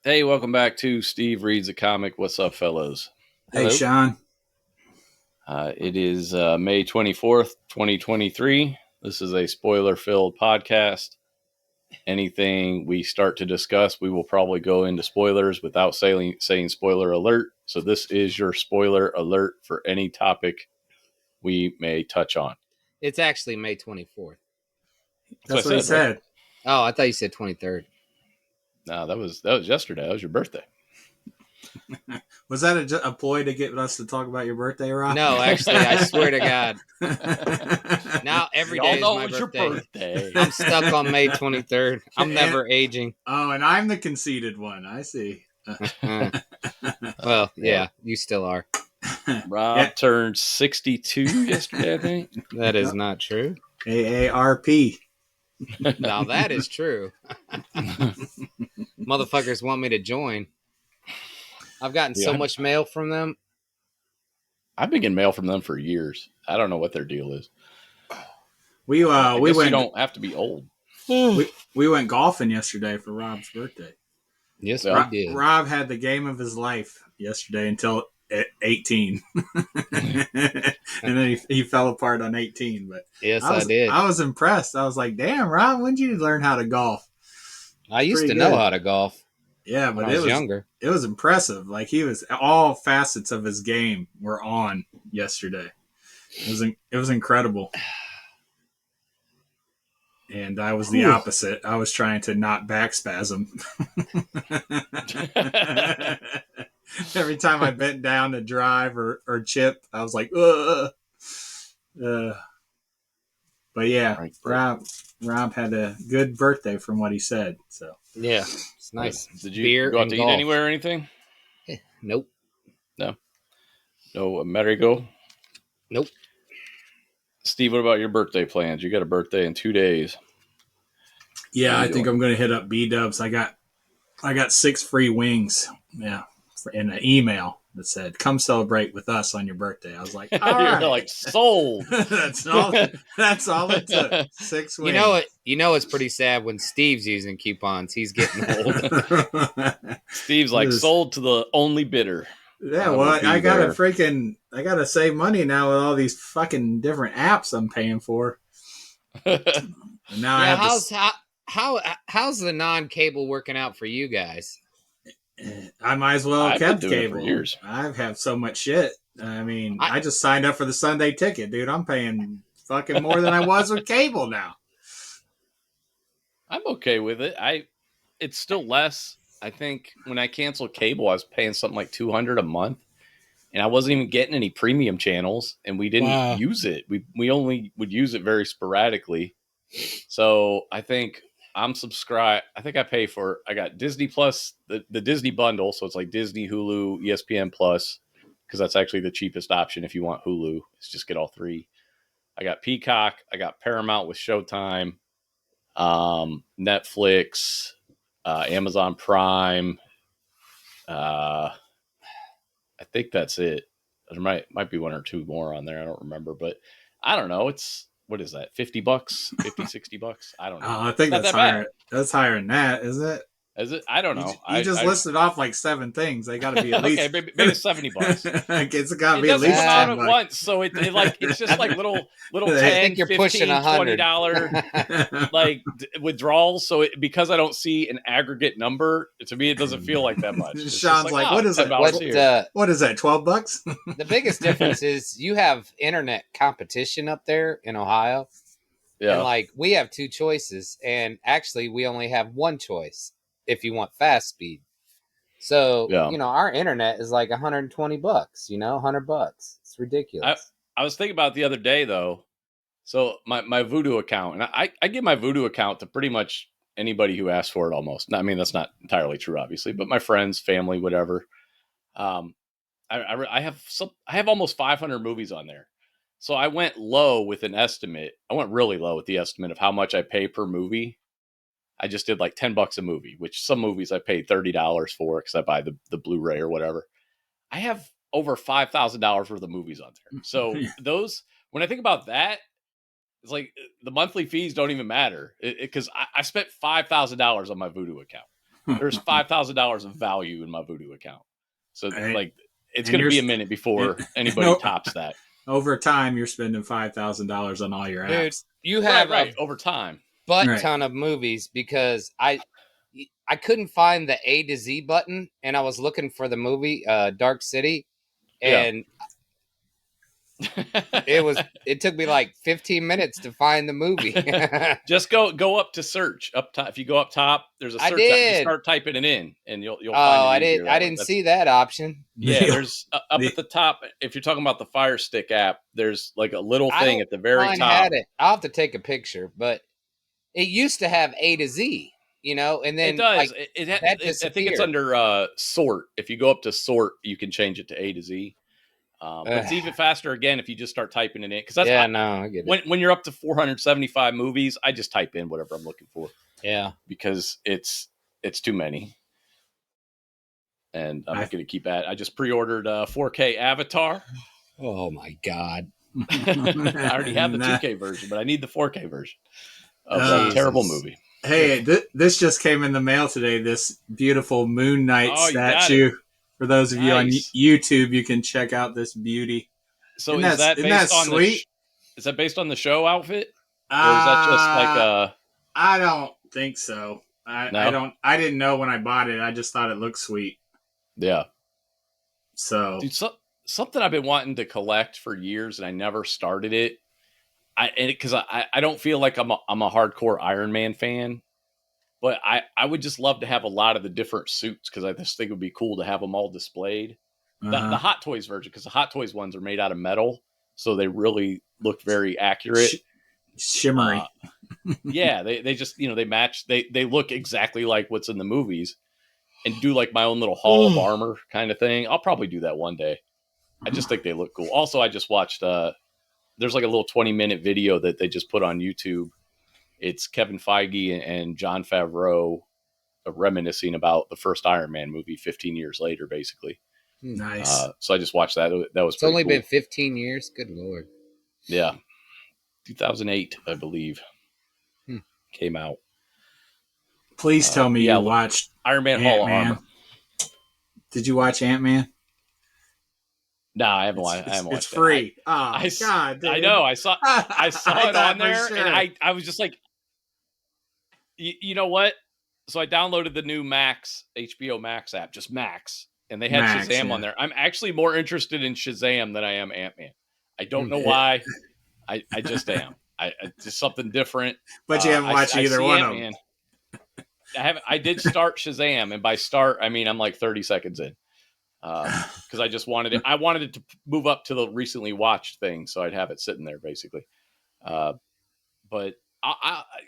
Hey, welcome back to Steve Reads a Comic. What's up, fellas? Hey, Hello. Sean. It is May 24th, 2023. This is a spoiler-filled podcast. Anything we start to discuss, we will probably go into spoilers without saying spoiler alert. So this is your spoiler alert for any topic we may touch on. It's actually May 24th. That's what he said. Right? Oh, I thought you said 23rd. No, that was yesterday. That was your birthday. Was that a ploy to get us to talk about your birthday, Rob? No, actually, I swear to God. Now every day is my birthday. Your birthday. I'm stuck on May 23rd. I'm never aging. Oh, and I'm the conceited one. I see. Well, yeah, you still are. Rob turned 62 yesterday, I think. That is not true. AARP. Now that is true. Motherfuckers want me to join. I've gotten so much mail from them. I've been getting mail from them for years. I don't know what their deal is. We went. You don't have to be old. We went golfing yesterday for Rob's birthday. Yes, we did. Rob had the game of his life yesterday until 18, and then he fell apart on 18. But yes, I did. I was impressed. I was like, "Damn, Rob, when did you learn how to golf?" I used to know how to golf. Yeah, but when I was younger. It was impressive. Like all facets of his game were on yesterday. It was incredible. And I was the opposite. I was trying to not backspasm. Every time I bent down to drive or chip, I was like, ugh. But yeah, Rob had a good birthday from what he said. So yeah, it's nice. Did you go out to eat anywhere or anything? Nope. No Amerigo? Nope. Steve, what about your birthday plans? You got a birthday in 2 days. Yeah, I think I'm going to hit up B-Dubs. I got 6 free wings. Yeah, in an email that said, "Come celebrate with us on your birthday." I was like, "All right." You're like, sold. That's all it took. 6 wings. You know it's pretty sad when Steve's using coupons. He's getting old. Steve's like, sold to the only bidder. Yeah, well, I gotta save money now with all these fucking different apps I'm paying for. And now how's the non-cable working out for you guys? I might as well have kept cable. For years. I have so much shit. I mean, I just signed up for the Sunday ticket, dude. I'm paying fucking more than I was with cable now. I'm okay with it. It's still less. I think when I canceled cable, I was paying something like $200 a month, and I wasn't even getting any premium channels, and we didn't use it. We only would use it very sporadically. So I think I'm subscribed. I think I got Disney Plus, the Disney bundle. So it's like Disney, Hulu, ESPN Plus, because that's actually the cheapest option if you want Hulu. It's just get all 3. I got Peacock. I got Paramount with Showtime, Netflix, Amazon Prime. I think that's it. There might be 1 or 2 more on there. I don't remember, but I don't know. What is that? $50, $50, $60? I don't know. I think that's higher. That's higher than that, isn't it? Is it? I don't know. You just listed off like 7 things. They got to be at least okay. Maybe $70. It's got to be at least $10 $10 at once. So it's just like little I 10, think you're 15, pushing $20 like withdrawals. So because I don't see an aggregate number, to me it doesn't feel like that much. It's Sean's like, what is it? What is that? $12? The biggest difference is you have internet competition up there in Ohio. Yeah. And like we have 2 choices, and actually we only have 1 choice if you want fast speed. So, our internet is like $120, $100. It's ridiculous. I was thinking about it the other day though. So my Voodoo account, and I give my Voodoo account to pretty much anybody who asks for it almost. I mean, that's not entirely true, obviously, but my friends, family, whatever. I have almost 500 movies on there. So I went low with an estimate. I went really low with the estimate of how much I pay per movie. I just did like $10 a movie, which some movies I paid $30 for because I buy the Blu-ray or whatever. I have over $5,000 worth of movies on there. So when I think about that, it's like the monthly fees don't even matter because I spent $5,000 on my Voodoo account. there's $5,000 of value in my Voodoo account. So Right. like, it's going to be a minute before anybody tops that. Over time, you're spending $5,000 on all your apps. Dude, you have over time ton of movies because I couldn't find the A to Z button, and I was looking for the movie Dark City, and it took me like 15 minutes to find the movie. Just go up to search up top. If you go up top, there's a search. Just start typing it in, and you'll find it. I didn't see that option. Yeah, there's up at the top. If you're talking about the Fire Stick app, there's like a little thing at the very top. I'll have to take a picture, but it used to have A to Z, and then it does. I think it's under sort. If you go up to sort, you can change it to A to Z. But it's even faster again if you just start typing it in. Because that's I get it. When you're up to 475 movies, I just type in whatever I'm looking for. Yeah, because it's too many, and I'm not going to keep at. I just pre-ordered 4K Avatar. Oh my god! I already have the 2K version, but I need the 4K version of that terrible movie. Hey, this just came in the mail today. This beautiful Moon Knight statue. For those of you on YouTube, you can check out this beauty. So is that based on sweet? Is that based on the show outfit, or is that just like a? I don't think so. I didn't know when I bought it. I just thought it looked sweet. Yeah. So, dude, something I've been wanting to collect for years, and I never started it. Because I don't feel like I'm a hardcore Iron Man fan. But I would just love to have a lot of the different suits because I just think it would be cool to have them all displayed. The Hot Toys version, because the Hot Toys ones are made out of metal, so they really look very accurate. Shimmery. Yeah, they just, they match. They look exactly like what's in the movies and do like my own little Hall of Armor kind of thing. I'll probably do that one day. I just think they look cool. Also, I just watched, there's like a little 20-minute video that they just put on YouTube. It's Kevin Feige and Jon Favreau reminiscing about the first Iron Man movie 15 years later, basically. Nice. So I just watched that. That was only been 15 years. Good Lord. Yeah. 2008, I believe, came out. Please tell me you watched Iron Man Hall of Armor. Did you watch Ant-Man? No, I haven't watched it. It's free. God, dude. I know. I saw it on there, and I was just like, you know what? So I downloaded the new HBO Max app, just Max, and they had Shazam on there. I'm actually more interested in Shazam than I am Ant-Man. I don't know why. I just am. It's just something different. But you haven't watched either one of them. I did start Shazam, and by start I mean I'm like 30 seconds in, because I just wanted it. I wanted it to move up to the recently watched thing, so I'd have it sitting there basically. But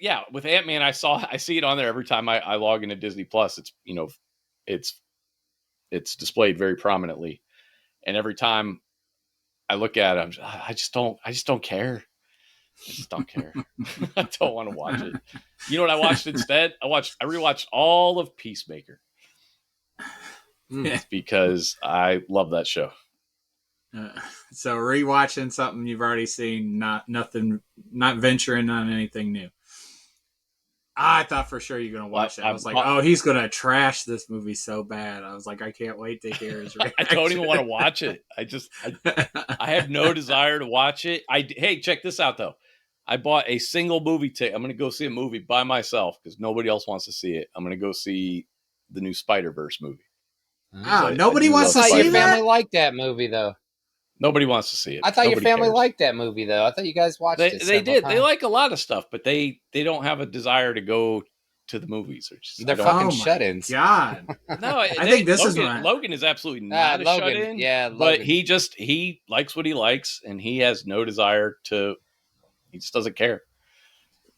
yeah, with Ant-Man, I see it on there every time I log into Disney Plus. It's it's displayed very prominently, and every time I look at it, I just don't care. I just don't care. I don't want to watch it. You know what I watched instead? I rewatched all of Peacemaker. It's because I love that show. So rewatching something you've already seen, not venturing on anything new. I thought for sure you're going to watch it. I was like, oh, he's going to trash this movie so bad. I was like, I can't wait to hear his reaction. I don't even want to watch it. I have no desire to watch it. Hey, check this out, though. I bought a single movie ticket. I'm going to go see a movie by myself because nobody else wants to see it. I'm going to go see the new Spider-Verse movie. Nobody wants to see your family liked that movie, though. Nobody wants to see it. I thought your family liked that movie, though. I thought you guys watched it. They did. They like a lot of stuff, but they don't have a desire to go to the movies. They're fucking shut-ins. God. No, I think this is Logan is absolutely not a shut-in. Yeah, Logan. But he likes what he likes, and he has no desire to. He just doesn't care.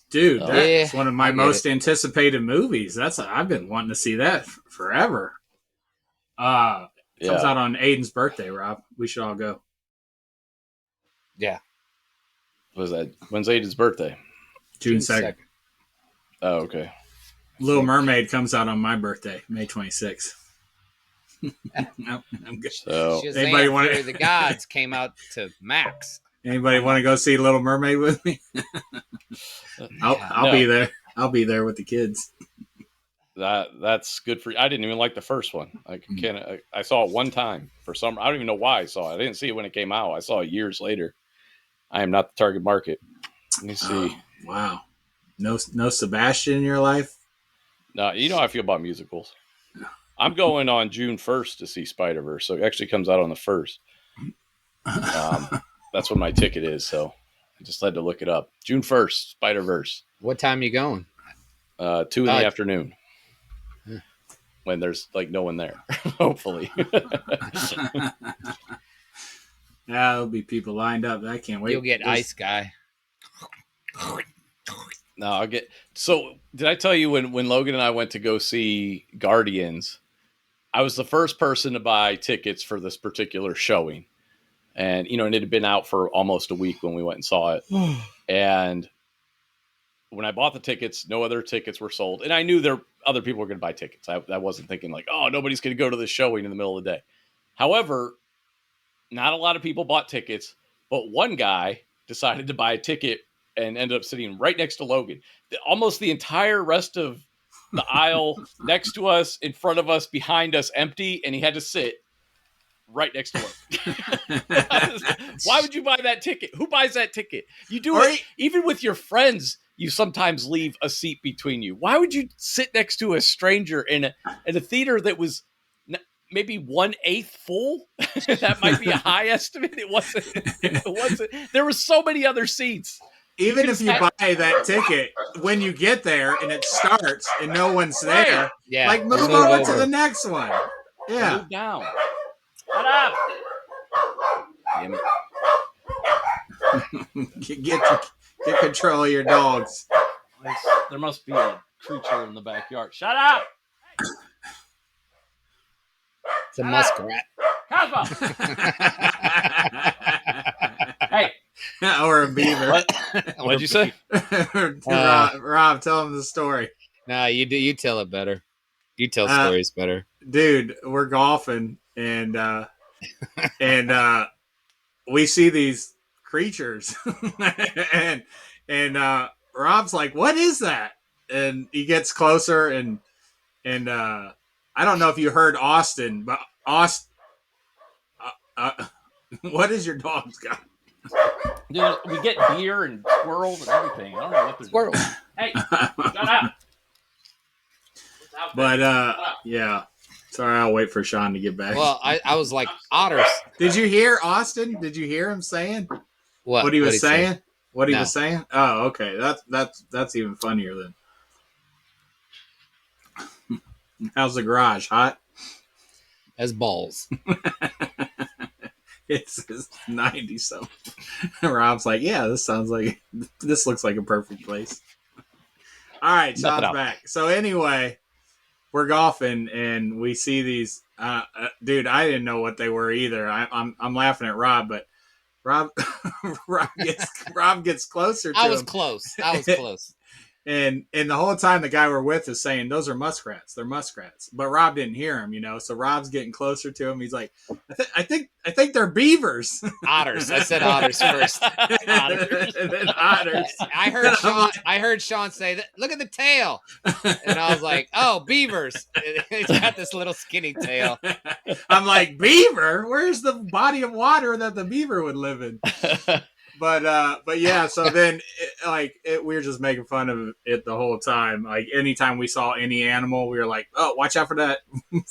Dude, that's one of my most anticipated movies. I've been wanting to see that forever. Comes out on Aiden's birthday, Rob. We should all go. Yeah. What was that? When's Aiden's birthday? June 2nd. Oh, okay. Little Mermaid comes out on my birthday, May 26th. Nope, I'm good. So, anybody want to? The Gods came out to Max. Anybody want to go see Little Mermaid with me? I'll be there. I'll be there with the kids. That's good for you. I didn't even like the first one. I saw it one time for some. I don't even know why I saw it. I didn't see it when it came out. I saw it years later. I am not the target market. Let me see. Oh, wow. No Sebastian in your life? No, you know how I feel about musicals. I'm going on June 1st to see Spider-Verse, so it actually comes out on the 1st. That's when my ticket is, so I just had to look it up. June 1st, Spider-Verse. What time are you going? 2 in the afternoon. When there's like no one there, hopefully. Yeah, there'll be people lined up. I can't wait. You'll get Ice Guy. No, I'll get. So, did I tell you when Logan and I went to go see Guardians? I was the first person to buy tickets for this particular showing, and and it had been out for almost a week when we went and saw it. And when I bought the tickets, no other tickets were sold, and I knew other people were going to buy tickets. I wasn't thinking like, oh, nobody's going to go to this showing in the middle of the day. However, not a lot of people bought tickets, but one guy decided to buy a ticket and ended up sitting right next to Logan. Almost the entire rest of the aisle next to us, in front of us, behind us, empty, and he had to sit right next to Logan. Why would you buy that ticket? Who buys that ticket? You do it even with your friends. You sometimes leave a seat between you. Why would you sit next to a stranger in a theater that was maybe 1/8 full? That might be a high estimate. It wasn't. There were so many other seats. Even if you buy that ticket, when you get there and it starts and no one's there, move on to the next one. Yeah. Move down. Shut up. Damn it. Get control of your dogs. There must be a creature in the backyard. Shut up. It's a muskrat. Cosmo. Hey. Or a beaver. What'd you say? Rob, tell him the story. No, you do. You tell it better. You tell stories better. Dude, we're golfing and we see these creatures and Rob's like, what is that? And he gets closer and I don't know if you heard Austin, but Austin, what is your dog's got? Dude, we get deer and squirrels and everything. I don't know what they're squirrels. Hey, shut up. But yeah. Sorry, I'll wait for Sean to get back. Well, I was like, otters. Did you hear Austin? Did you hear him saying what he was saying? Say? What he was saying? Oh, okay. That's even funnier then. How's the garage? Hot? As balls. It's 90 something. Rob's like, yeah, this looks like a perfect place. All right, Sean's back. So anyway, we're golfing and we see these. Dude, I didn't know what they were either. I'm laughing at Rob, but Rob gets closer to him. I was close. And the whole time the guy we're with is saying, those are muskrats. They're muskrats. But Rob didn't hear him, So Rob's getting closer to him. He's like, I think they're beavers. Otters. I said otters first. Otters. And then otters. I heard Sean say that. Look at the tail. And I was like, oh, beavers. It's got this little skinny tail. I'm like, beaver? Where's the body of water that the beaver would live in? But yeah, so then we were just making fun of it the whole time. Like anytime we saw any animal, we were like, "Oh, watch out for that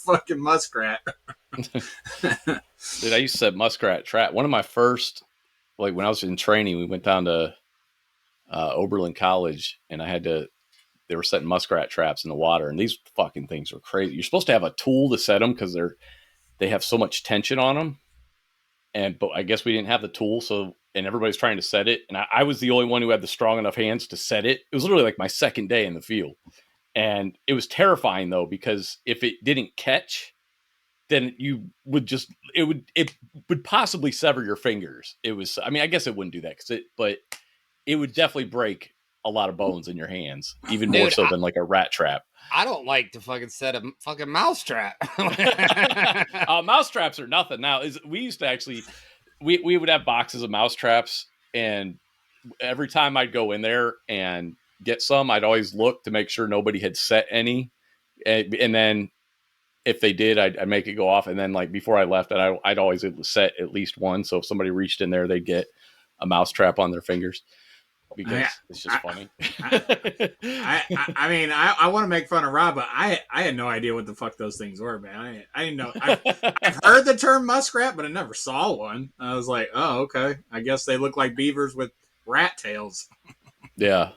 fucking muskrat." Dude, I used to set muskrat trap. One of my first, when I was in training, we went down to Oberlin College, and they were setting muskrat traps in the water, and these fucking things were crazy. You're supposed to have a tool to set them because they have so much tension on them, but I guess we didn't have the tool, and everybody's trying to set it. And I was the only one who had the strong enough hands to set it. It was literally like my second day in the field. And it was terrifying though, because if it didn't catch, then it would possibly sever your fingers. I guess it wouldn't do that but it would definitely break a lot of bones in your hands, even more so than like a rat trap. I don't like to fucking set a fucking mouse trap. Mouse traps are nothing. Now we used to actually, we would have boxes of mouse traps, and every time I'd go in there and get some, I'd always look to make sure nobody had set any. And then if they did, I'd make it go off. And then like before I left, I'd always set at least one. So if somebody reached in there, they'd get a mouse trap on their fingers because it's just funny. I mean, I want to make fun of Rob, but I had no idea what the fuck those things were, man. I didn't know. I've heard the term muskrat, but I never saw one. I was like, oh, okay. I guess they look like beavers with rat tails. Yeah.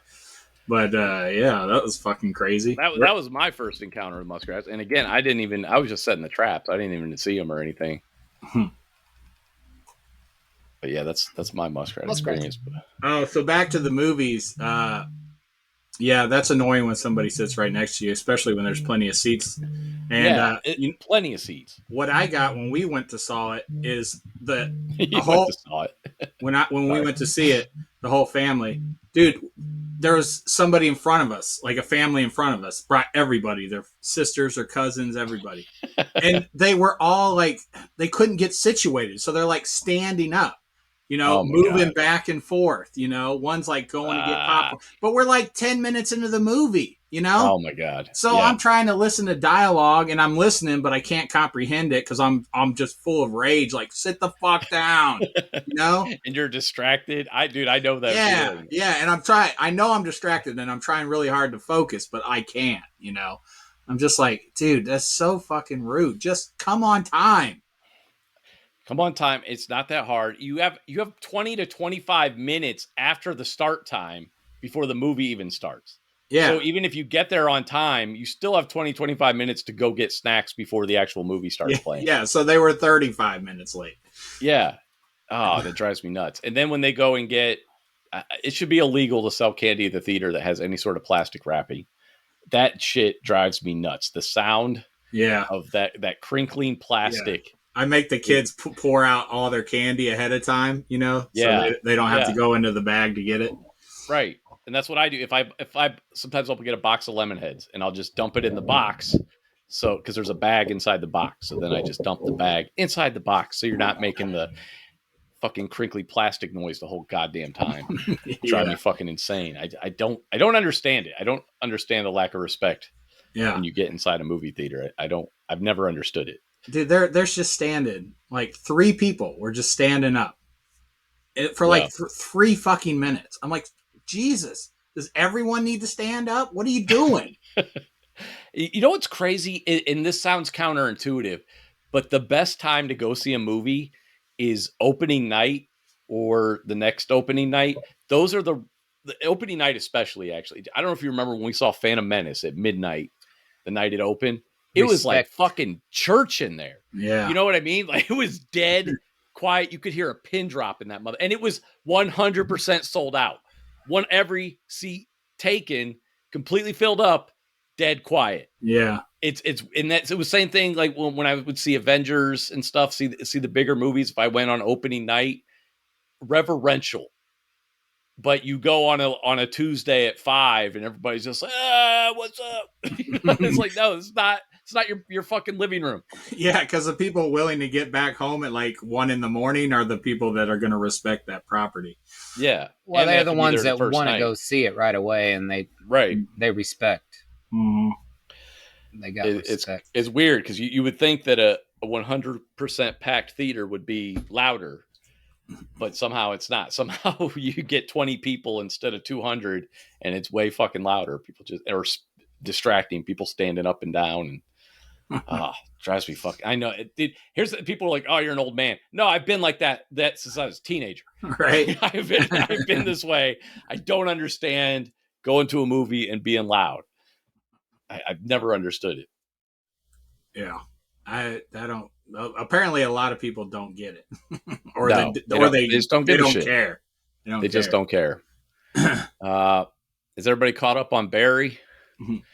But yeah, that was fucking crazy. That was my first encounter with muskrats. And again, I was just setting the traps. I didn't even see them or anything. But yeah, that's my muskrat experience. Oh, so back to the movies. Yeah, that's annoying when somebody sits right next to you, especially when there's plenty of seats. And plenty of seats. What I got when we went to saw it is when we went to see it, the whole family, dude. There was somebody in front of us, like a family in front of us, brought everybody, their sisters or cousins, everybody. And they were all like, they couldn't get situated. So they're like standing up, moving back and forth, one's like going to get popcorn. But we're like 10 minutes into the movie, Oh my God. So I'm trying to listen to dialogue and I'm listening, but I can't comprehend it because I'm just full of rage. Like, sit the fuck down, And you're distracted. I know that. Feeling. Yeah. And I know I'm distracted and I'm trying really hard to focus, but I can't, I'm just like, dude, that's so fucking rude. Just come on time. Come on time. It's not that hard. You have 20 to 25 minutes after the start time before the movie even starts. Yeah. So even if you get there on time, you still have 20, 25 minutes to go get snacks before the actual movie starts playing. Yeah. So they were 35 minutes late. Yeah. Oh, that drives me nuts. And then when they go and get, it should be illegal to sell candy at the theater that has any sort of plastic wrapping. That shit drives me nuts. The sound of that crinkling plastic. Yeah. I make the kids pour out all their candy ahead of time, so they don't have to go into the bag to get it. Right. And that's what I do. If I sometimes I'll get a box of lemon heads and I'll just dump it in the box. So, because there's a bag inside the box. So then I just dump the bag inside the box. So you're not making the fucking crinkly plastic noise the whole goddamn time. Drive me fucking insane. I don't understand it. I don't understand the lack of respect. Yeah. When you get inside a movie theater, I've never understood it. Dude, there's just standing. Like 3 people were just standing up for like 3 fucking minutes. I'm like, Jesus, does everyone need to stand up? What are you doing? You know what's crazy? And this sounds counterintuitive, but the best time to go see a movie is opening night or the next opening night. Those are the opening night especially, actually. I don't know if you remember when we saw Phantom Menace at midnight, the night it opened. It was like fucking church in there. Yeah. You know what I mean? Like, it was dead quiet. You could hear a pin drop in that mother. And it was 100% sold out. Every seat taken, completely filled up, dead quiet. Yeah. It was the same thing like when I would see Avengers and stuff, see the bigger movies. If I went on opening night, reverential. But you go on a Tuesday at 5 and everybody's just like, what's up? It's like, no, it's not your fucking living room. Yeah, because the people willing to get back home at like 1 a.m. are the people that are going to respect that property. Yeah. Well, and they're the ones that want to go see it right away, and they respect. Mm-hmm. They got respect. It's weird because you would think that a 100% packed theater would be louder, but somehow it's not. Somehow you get 20 people instead of 200, and it's way fucking louder. People are distracting. People standing up and down and. Drives me fucking. I know. People are like, "Oh, you're an old man." No, I've been like that since I was a teenager. Right. I've been this way. I don't understand going to a movie and being loud. I've never understood it. Yeah, I don't. Apparently, a lot of people don't get it, they just don't give a shit. Care. They just don't care. Is everybody caught up on Barry?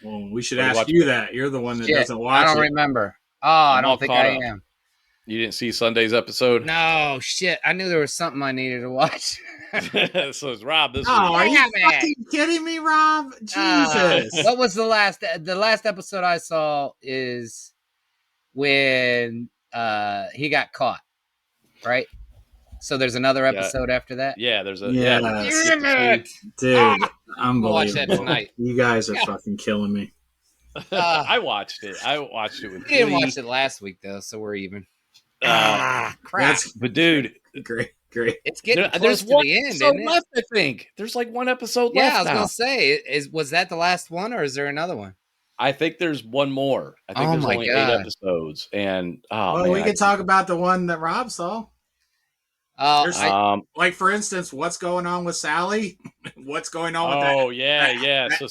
Well, we should ask you that. You're the one that doesn't watch it. I don't remember. Oh, I don't think I am. You didn't see Sunday's episode? No, shit. I knew there was something I needed to watch. So it's Rob this week. Are you fucking kidding me, Rob? Jesus. What was the last episode I saw is when he got caught, right? So there's another episode after that? Yeah, there's a... Damn it! Dude, unbelievable. I'll watch that tonight. You guys are fucking killing me. I watched it. I watched it with. We didn't watch it last week though, so we're even. Crap! But dude, great. It's getting close there's to the end, isn't it? left. I think there's like one episode yeah, left. I was now. gonna say, was that the last one, or is there another one? I think there's one more. I think there's only 8 episodes, and we could talk about the one that Rob saw. Like for instance, what's going on with Sally? What's going on with that? Oh yeah. So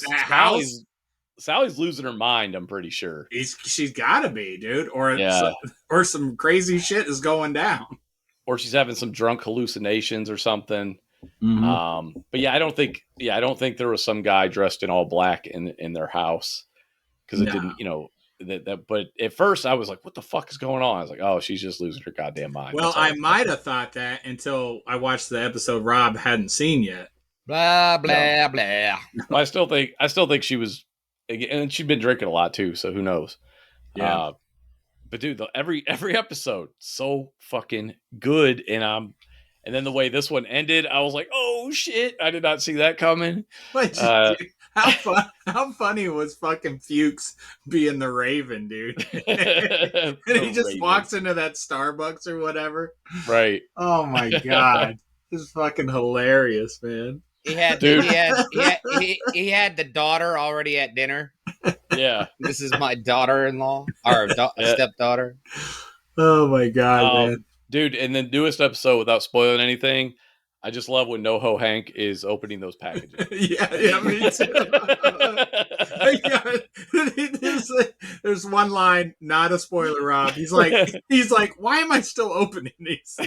Sally's losing her mind. I'm pretty sure she's got to be, dude, or some crazy shit is going down, or she's having some drunk hallucinations or something. Mm-hmm. But I don't think there was some guy dressed in all black in their house because it didn't, that. But at first I was like, what the fuck is going on? I was like, oh, she's just losing her goddamn mind. Well, I might have thought that until I watched the episode Rob hadn't seen yet. Blah blah blah. Well, I still think she was, and she'd been drinking a lot too, so who knows? Yeah. But dude, every episode so fucking good, and then the way this one ended, I was like, oh shit, I did not see that coming. How funny was fucking Fuchs being the Raven, dude? And he just walks into that Starbucks or whatever. Right. Oh my god. This is fucking hilarious, man. He had he had the daughter already at dinner. Yeah. This is my daughter-in-law or stepdaughter. Oh my god, man. Dude, and the newest episode, without spoiling anything, I just love when NoHo Hank is opening those packages. yeah, me too. There's one line, not a spoiler, Rob. He's like, why am I still opening these? I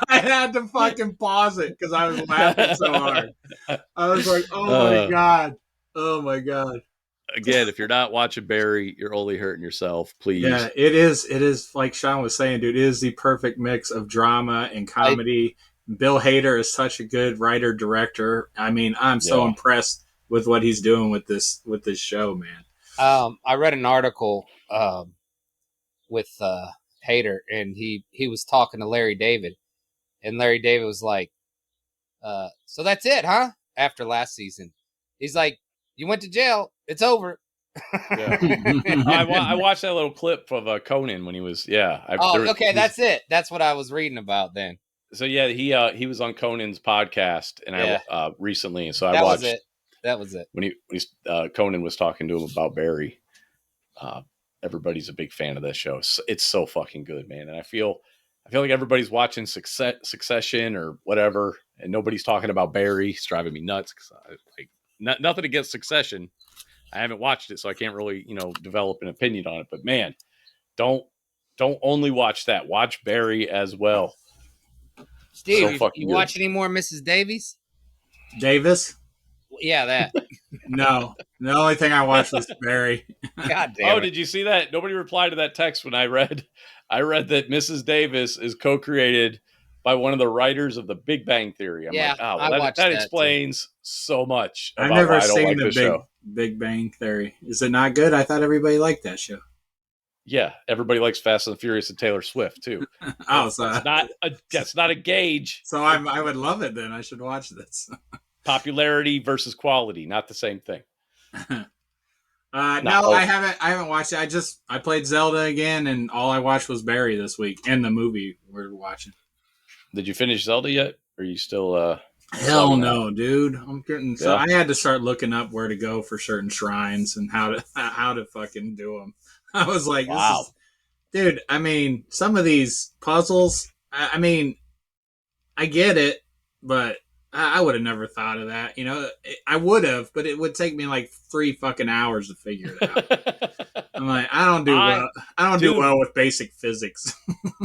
had to fucking pause it because I was laughing so hard. I was like, oh my god. Again, if you're not watching Barry, you're only hurting yourself. Please. Yeah, it is like Sean was saying, dude. It is the perfect mix of drama and comedy. Bill Hader is such a good writer director. I mean, I'm so impressed with what he's doing with this show, man. I read an article with Hader, and he was talking to Larry David, and Larry David was like, "So that's it, huh?" After last season, he's like, "You went to jail. It's over." Yeah. I watched that little clip of Conan when he was that's it. That's what I was reading about then. So he was on Conan's podcast and I recently, and so I watched it. That was it. When Conan was talking to him about Barry. Everybody's a big fan of this show. It's so fucking good, man. And I feel like everybody's watching Succession or whatever, and nobody's talking about Barry. It's driving me nuts because nothing against Succession. I haven't watched it, so I can't really, develop an opinion on it. But man, don't only watch that. Watch Barry as well. Steve, you watch any more Mrs. Davis? Yeah, that. No, the only thing I watched was Barry. God damn. Oh, did you see that? Nobody replied to that text when I read that Mrs. Davis is co-created by one of the writers of The Big Bang Theory. I'm like, oh, well, that explains so much. I've never seen the Big Bang Theory. Is it not good? I thought everybody liked that show. Yeah, everybody likes Fast and the Furious and Taylor Swift too. That's not a gauge. So I would love it then. I should watch this. Popularity versus quality, not the same thing. No, I haven't watched it. I played Zelda again, and all I watched was Barry this week and the movie we're watching. Did you finish Zelda yet? Or are you still Hell no, dude. I'm getting so I had to start looking up where to go for certain shrines and how to fucking do them. I was like, wow. Dude, I mean, some of these puzzles, I mean, I get it, but I would have never thought of that. I would have, but it would take me like 3 fucking hours to figure it out. I'm like, I don't do well with basic physics.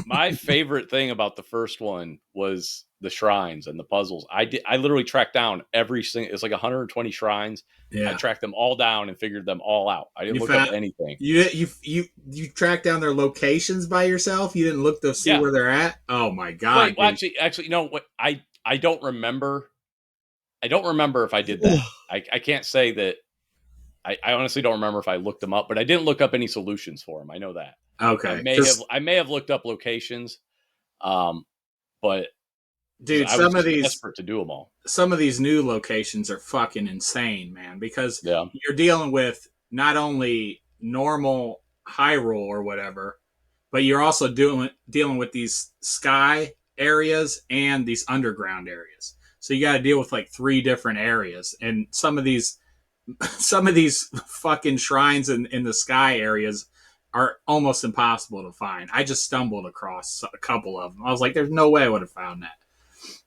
My favorite thing about the first one was the shrines and the puzzles. I literally tracked down every single. It's like 120 shrines. Yeah. I tracked them all down and figured them all out. I didn't look up anything. You tracked down their locations by yourself. You didn't look to see where they're at. Oh my god! Well, actually, you know what? I don't remember. I don't remember if I did that. I can't say that. I honestly don't remember if I looked them up, but I didn't look up any solutions for them. I know that. Okay. I may have looked up locations, but Dude, I was just desperate to do them all. Some of these new locations are fucking insane, man, because you're dealing with not only normal Hyrule or whatever, but you're also dealing with these sky areas and these underground areas. So you got to deal with like 3 different areas, and some of these fucking shrines in the sky areas are almost impossible to find. I just stumbled across a couple of them. I was like, "There's no way I would have found that."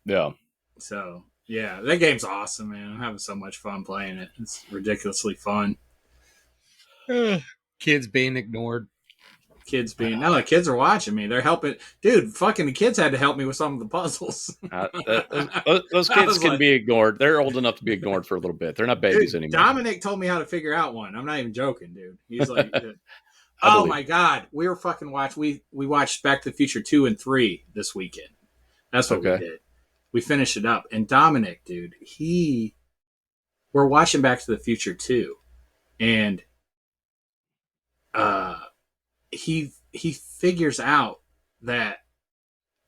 Yeah. So yeah, that game's awesome, man. I'm having so much fun playing it. It's ridiculously fun. Kids being ignored. No, the kids are watching me. They're helping. Dude, fucking the kids had to help me with some of the puzzles. Those kids can be ignored. They're old enough to be ignored for a little bit. They're not babies anymore. Dominic told me how to figure out one. I'm not even joking, dude. He's like, oh my God. We were fucking we watched Back to the Future 2 and 3 this weekend. That's what we did. We finished it up. And Dominic, dude, we're watching Back to the Future 2. And he figures out that,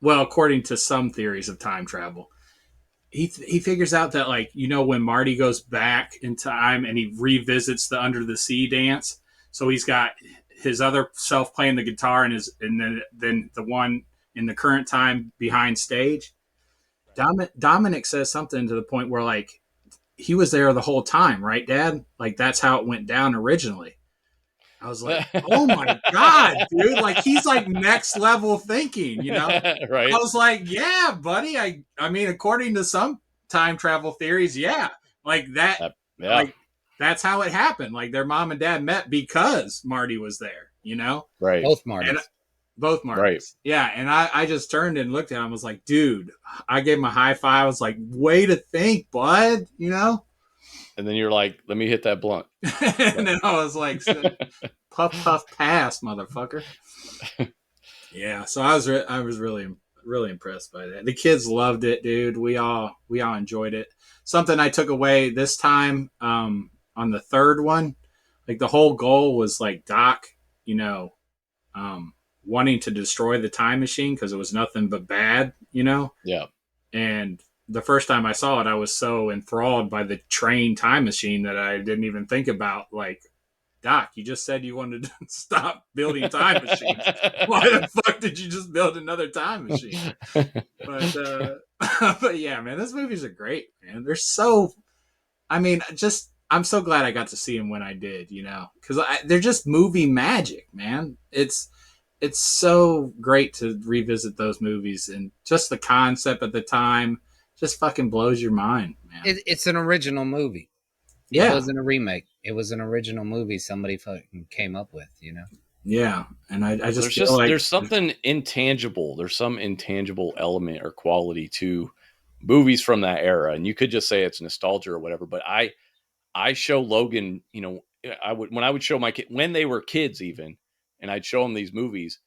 well, according to some theories of time travel, he figures out that, like, you know, when Marty goes back in time and he revisits the Under the Sea dance, so he's got his other self playing the guitar and then the one in the current time behind stage. Dominic says something to the point where, like, he was there the whole time, right, Dad? Like, that's how it went down originally. I was like, oh my God, dude. Like, he's like next level thinking, you know? Right. I was like, yeah, buddy. I mean, according to some time travel theories, yeah. Like that, like that's how it happened. Like their mom and dad met because Marty was there, you know? Right. Both Martys. Both Martys. Right. Yeah. And I just turned and looked at him. I was like, dude, I gave him a high five. I was like, way to think, bud, you know? And then you're like, let me hit that blunt. And then I was like, puff, puff, pass, motherfucker. Yeah. So I was really, really impressed by that. The kids loved it, dude. We all enjoyed it. Something I took away this time, on the third one, like the whole goal was like Doc, you know, wanting to destroy the time machine because it was nothing but bad, you know? Yeah. And the first time I saw it, I was so enthralled by the train time machine that I didn't even think about, like, Doc, you just said you wanted to stop building time machines. Why the fuck did you just build another time machine? But yeah, man, those movies are great, man. They're so, I mean, I'm so glad I got to see them when I did, you know, because they're just movie magic, man. It's so great to revisit those movies, and just the concept at the time just fucking blows your mind, man. It's an original movie. Yeah. It wasn't a remake. It was an original movie somebody fucking came up with, you know? Yeah. And I just there's something intangible. There's some intangible element or quality to movies from that era. And you could just say it's nostalgia or whatever, but I show Logan, you know, when I would show my kid when they were kids even, and I'd show them these movies,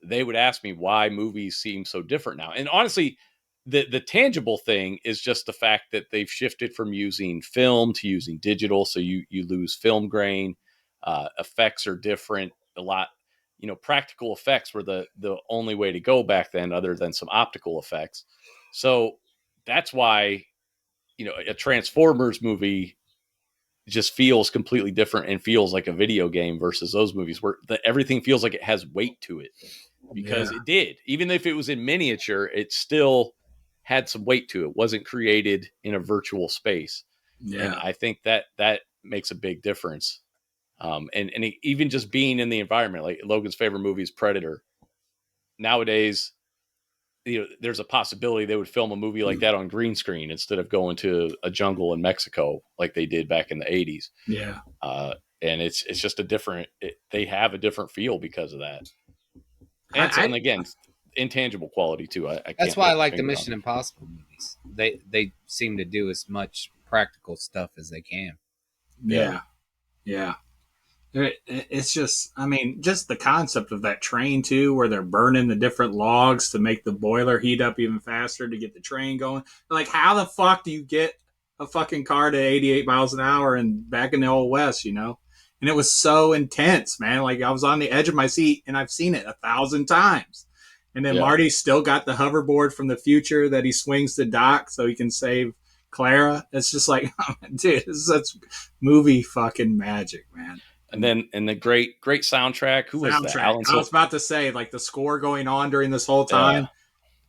they would ask me why movies seem so different now. And honestly, the tangible thing is just the fact that they've shifted from using film to using digital. So you lose film grain, effects are different a lot. You know, practical effects were the only way to go back then, other than some optical effects. So that's why, you know, a Transformers movie just feels completely different and feels like a video game versus those movies where everything feels like it has weight to it, because it did. Even if it was in miniature, it still had some weight to it. It wasn't created in a virtual space. Yeah. And I think that makes a big difference. And even just being in the environment, like Logan's favorite movie is Predator. Nowadays, you know, there's a possibility they would film a movie like that on green screen instead of going to a jungle in Mexico like they did back in the 80s. Yeah. And it's just a different, they have a different feel because of that. And again, intangible quality too. That's why I like the Mission Impossible movies. They seem to do as much practical stuff as they can. Yeah. It's just, I mean, just the concept of that train too, where they're burning the different logs to make the boiler heat up even faster to get the train going. Like, how the fuck do you get a fucking car to 88 miles an hour and back in the old West, you know? And it was so intense, man. Like, I was on the edge of my seat, and I've seen it 1,000 times. And then Marty's still got the hoverboard from the future that he swings to Doc so he can save Clara. It's just like, oh, dude, this is such movie fucking magic, man. And the great soundtrack. Who was that? I was about to say, like, the score going on during this whole time.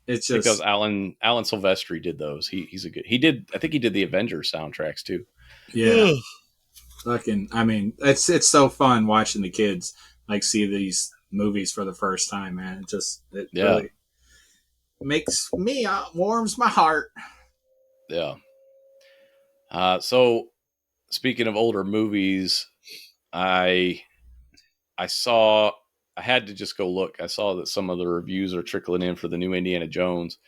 It's just because Alan Silvestri did those. He's a good. I think he did the Avengers soundtracks too. Yeah. Fucking. I mean, it's so fun watching the kids like see these movies for the first time, man. It really makes me warms my heart. Yeah. So speaking of older movies, I had to just go look. I saw that some of the reviews are trickling in for the new Indiana Jones,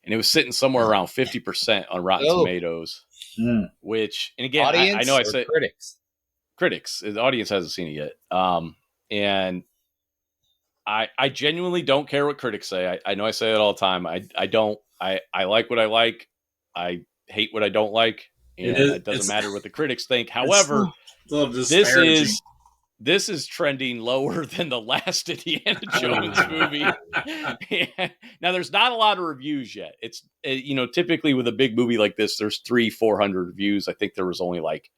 and it was sitting somewhere around 50% on Rotten Tomatoes. Which, and again, I know I said critics. The audience hasn't seen it yet. And I genuinely don't care what critics say. I know I say it all the time. I don't. I like what I like. I hate what I don't like. And it doesn't matter what the critics think. However, this is trending lower than the last Indiana Jones movie. Now, there's not a lot of reviews yet. It's typically with a big movie like this, there's 300-400 reviews. I think there was only like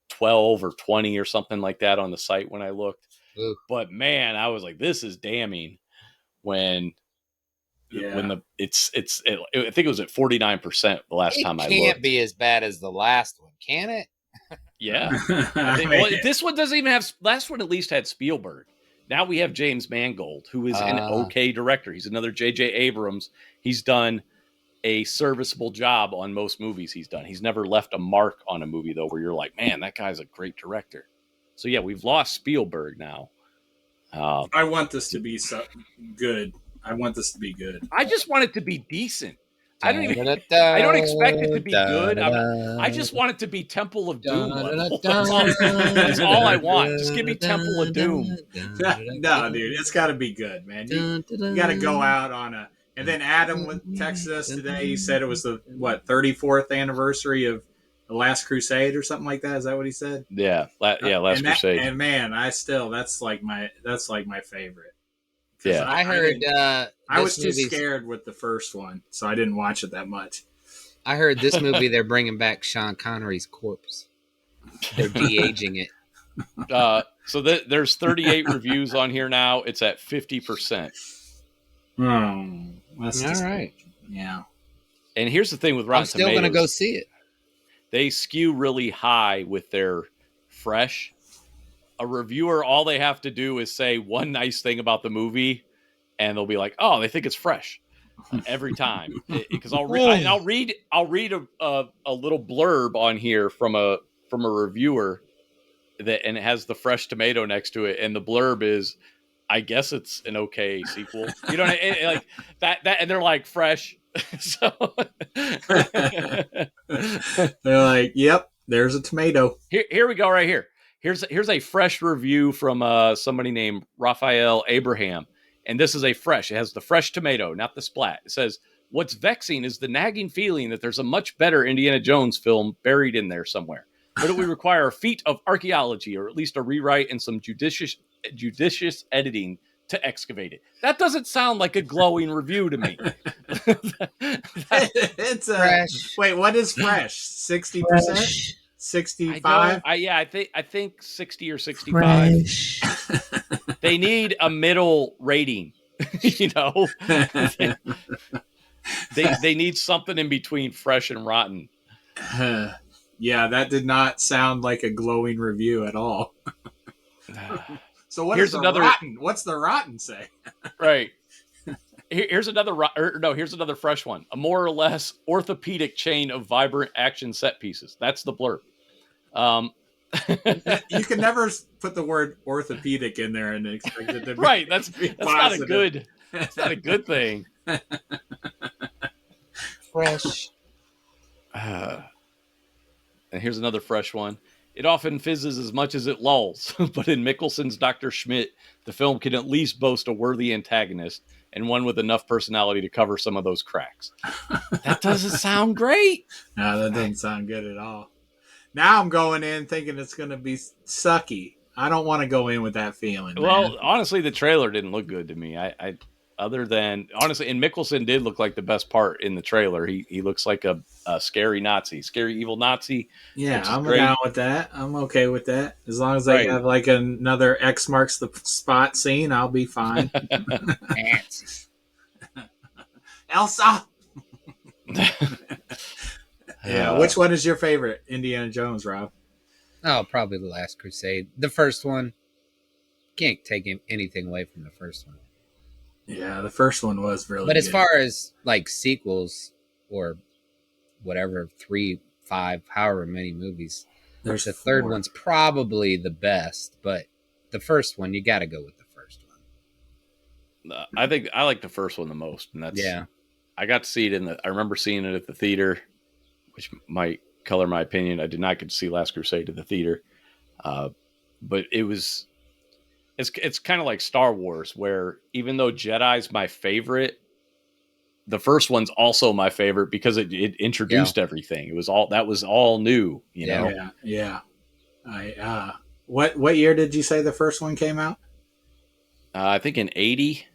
12 or 20 or something like that on the site when I looked. Ooh. But man, I was like, this is damning. When I think it was at 49% the last time I looked. It can't be as bad as the last one, can it? Yeah. This one doesn't even have. Last one at least had Spielberg. Now we have James Mangold, who is an okay director. He's another J.J. Abrams. He's done a serviceable job on most movies he's done. He's never left a mark on a movie, though, where you're like, man, that guy's a great director. So, yeah, we've lost Spielberg now. I want this to be good. I want this to be good. I just want it to be decent. I don't expect it to be good. I just want it to be Temple of Doom level. That's all I want. Just give me Temple of Doom. No, dude, it's got to be good, man. You got to go out on a. And then Adam texted us today. He said it was the 34th anniversary of The Last Crusade or something like that. Is that what he said? Yeah, Last Crusade. And man, that's like my favorite. Yeah, I heard. I was too scared with the first one, so I didn't watch it that much. I heard this movie they're bringing back Sean Connery's corpse. They're de-aging it. So there's 38 reviews on here now. It's at 50%. That's all right. Yeah. And here's the thing with Rotten Tomatoes. I'm still going to go see it. They skew really high with their fresh. A reviewer, all they have to do is say one nice thing about the movie, and they'll be like, "Oh, they think it's fresh." Every time, because I'll read a little blurb on here from a reviewer and it has the fresh tomato next to it, and the blurb is, "I guess it's an okay sequel." You know, like that, and they're like fresh. So they're like, "Yep, there's a tomato." Here we go, right here. Here's a fresh review from somebody named Raphael Abraham. And this is a fresh. It has the fresh tomato, not the splat. It says, what's vexing is the nagging feeling that there's a much better Indiana Jones film buried in there somewhere. But it would require a feat of archaeology or at least a rewrite and some judicious editing to excavate it. That doesn't sound like a glowing review to me. It's fresh. Wait, what is fresh? 60%? 65? I think 60 or 65. They need a middle rating. You know, they need something in between fresh and rotten. Yeah, that did not sound like a glowing review at all. So what's the rotten say? Right. Here's another fresh one. A more or less orthopedic chain of vibrant action set pieces. That's the blurb. You can never put the word orthopedic in there and expect it to be right. That's not a good. That's not a good thing. Fresh. And here's another fresh one. It often fizzes as much as it lulls, but in Mickelson's Dr. Schmidt, the film can at least boast a worthy antagonist and one with enough personality to cover some of those cracks. That doesn't sound great. No, that doesn't sound good at all. Now I'm going in thinking it's going to be sucky. I don't want to go in with that feeling. Well, honestly, the trailer didn't look good to me. other than honestly, and Mickelson did look like the best part in the trailer. He looks like a scary Nazi, scary evil Nazi. Yeah, I'm down with that. I'm okay with that. As long as they have like another X marks the spot scene, I'll be fine. Elsa. Yeah, which one is your favorite Indiana Jones, Rob? Oh, probably The Last Crusade. The first one. Can't take anything away from the first one. Yeah, the first one was really But good. As far as like sequels or whatever, 3, 5, however many movies, the third one's probably the best, but the first one, you got to go with the first one. I think I like the first one the most, and that's I got to see it I remember seeing it at the theater, which might color my opinion. I did not get to see Last Crusade at the theater, but it's kind of like Star Wars, where even though Jedi's my favorite, the first one's also my favorite because it introduced everything. It was all new, you know? Yeah. What year did you say the first one came out? I think in 80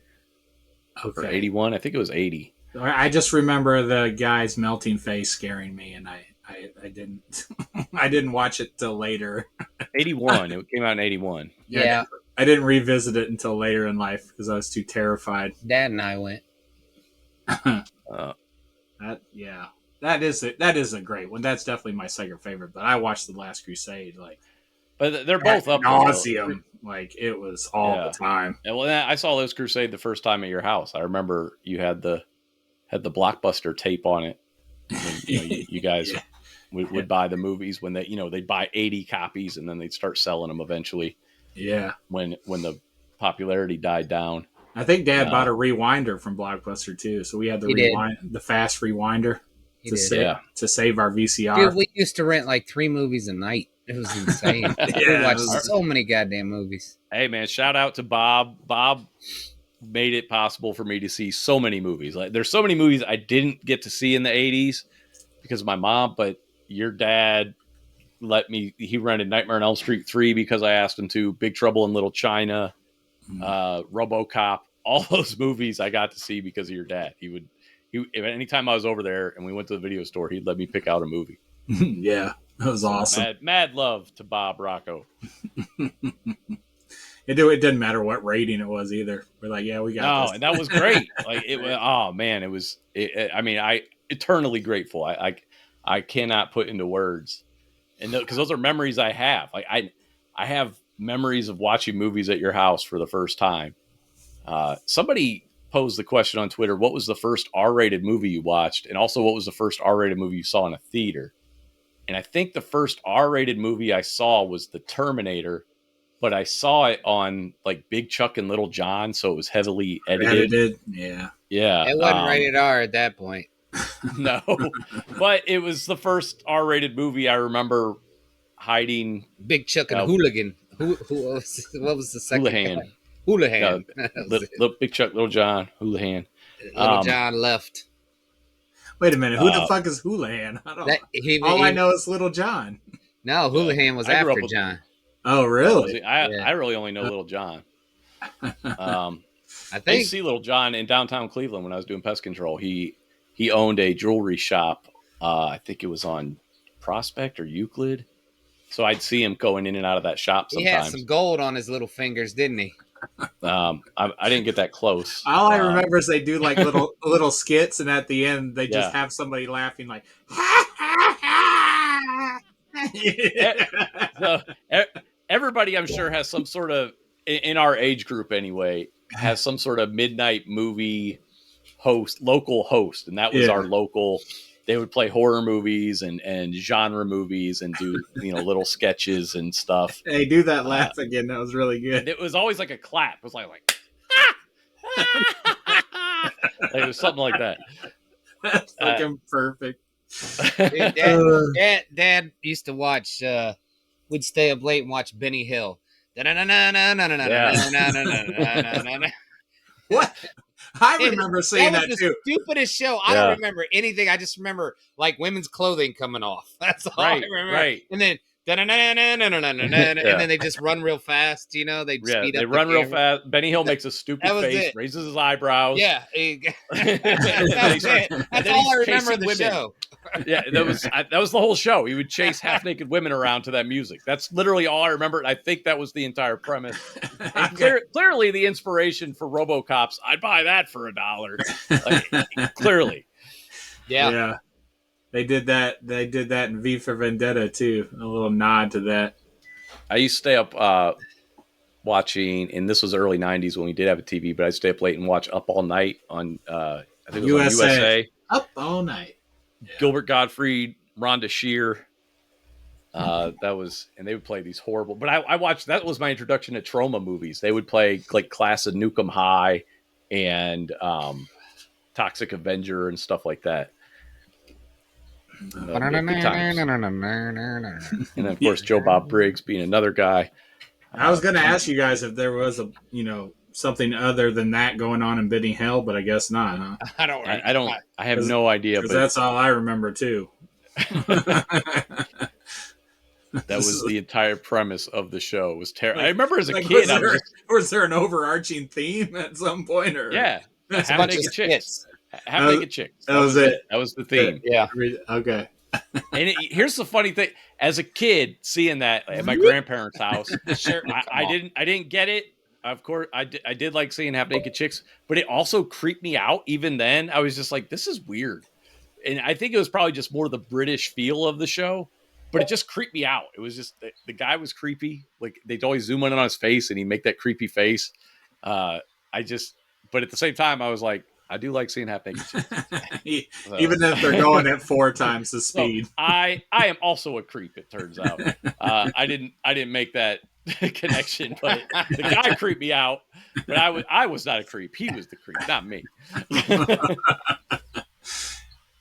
or 81. I think it was 80. I just remember the guy's melting face scaring me, and I didn't I didn't watch it till later. 81. It came out in 81. Yeah. I didn't revisit it until later in life because I was too terrified. Dad and I went. That is a great one. That's definitely my second favorite. But I watched The Last Crusade but they're both up nauseum. Like it was all the time. And I saw Last Crusade the first time at your house. I remember you had the Blockbuster tape on it. And, you guys would buy the movies when they'd buy 80 copies and then they'd start selling them eventually. Yeah. When the popularity died down. I think Dad bought a rewinder from Blockbuster too, so we had the fast rewinder to save our VCR. Dude, we used to rent like 3 movies a night. It was insane. We watched so many goddamn movies. Hey man, shout out to Bob. Bob made it possible for me to see so many movies. Like there's so many movies I didn't get to see in the 80s because of my mom, but your dad he rented Nightmare on Elm Street 3 because I asked him to, Big Trouble in Little China, RoboCop, all those movies I got to see because of your dad. He anytime I was over there and we went to the video store, he'd let me pick out a movie. Yeah, that was awesome. Mad love to Bob Rocco. It didn't matter what rating it was either. We're like, yeah, we got this. And that was great. Like it was, oh man, it was. I mean, I eternally grateful. I cannot put into words, and because those are memories I have. Like I have memories of watching movies at your house for the first time. Somebody posed the question on Twitter: what was the first R-rated movie you watched, and also what was the first R-rated movie you saw in a theater? And I think the first R-rated movie I saw was The Terminator. But I saw it on like Big Chuck and Little John, so it was heavily edited. Yeah. It wasn't rated R at that point. No, but it was the first R-rated movie I remember hiding. Big Chuck and Hooligan. What was the second? Houlihan. Little Big Chuck, Little John, Houlihan. Little John left. Wait a minute, who the fuck is Houlihan? I know is Little John. No, Houlihan was after John. Oh, really? I really only know Little John. I think see Little John in downtown Cleveland when I was doing pest control. He owned a jewelry shop. I think it was on Prospect or Euclid. So I'd see him going in and out of that shop sometimes. He had some gold on his little fingers, didn't he? I didn't get that close. All I remember is they do like little skits, and at the end they just have somebody laughing like, ha ha ha. Everybody, I'm sure, has some sort of, in our age group anyway, has some sort of midnight movie local host. And that was our local, they would play horror movies and genre movies and do, little sketches and stuff. Hey, do that laugh again. That was really good. It was always like a clap. It was like it was something like that. That's fucking perfect. Dad used to watch, we'd stay up late and watch Benny Hill. What? I remember seeing that too. Stupidest show. I don't remember anything. I just remember like women's clothing coming off. That's all I remember. Right. And then and then they just run real fast. You know, they speed up. They run real fast. Benny Hill makes a stupid face, raises his eyebrows. Yeah, that's it. That's all I remember of the show. Yeah, that was the whole show. He would chase half naked women around to that music. That's literally all I remember. And I think that was the entire premise. And clearly, the inspiration for RoboCops. I'd buy that for $1. Like, clearly, yeah. They did that. They did that in V for Vendetta too. A little nod to that. I used to stay up watching, and this was early '90s when we did have a TV. But I'd stay up late and watch Up All Night on I think it was on USA. Up All Night. Yeah. Gilbert Gottfried, Rhonda Shear. That was, and they would play these horrible. But I watched. That was my introduction to trauma movies. They would play like Class of Nukem High and Toxic Avenger and stuff like that. And then of course Joe Bob Briggs being another guy. I was going to ask you guys if there was something other than that going on in Benny Hill, but I guess not. Huh? I have no idea. But that's all I remember too. That was the entire premise of the show. It was terrible. I remember as a kid. Was there an overarching theme at some point? Or yeah, half naked chicks. Half naked chicks. That was it. That was the theme. Yeah. Okay. And here's the funny thing: as a kid, seeing that at my grandparents' house, I didn't get it. Of course, I did like seeing half naked chicks, but it also creeped me out. Even then, I was just like, "This is weird," and I think it was probably just more the British feel of the show. But it just creeped me out. It was just the guy was creepy. Like they'd always zoom in on his face, and he'd make that creepy face. But at the same time, I was like, I do like seeing half naked chicks. Even if they're going at 4 times the speed. So I am also a creep. It turns out. I didn't make that connection, but the guy creeped me out. But I was not a creep. He was the creep, not me.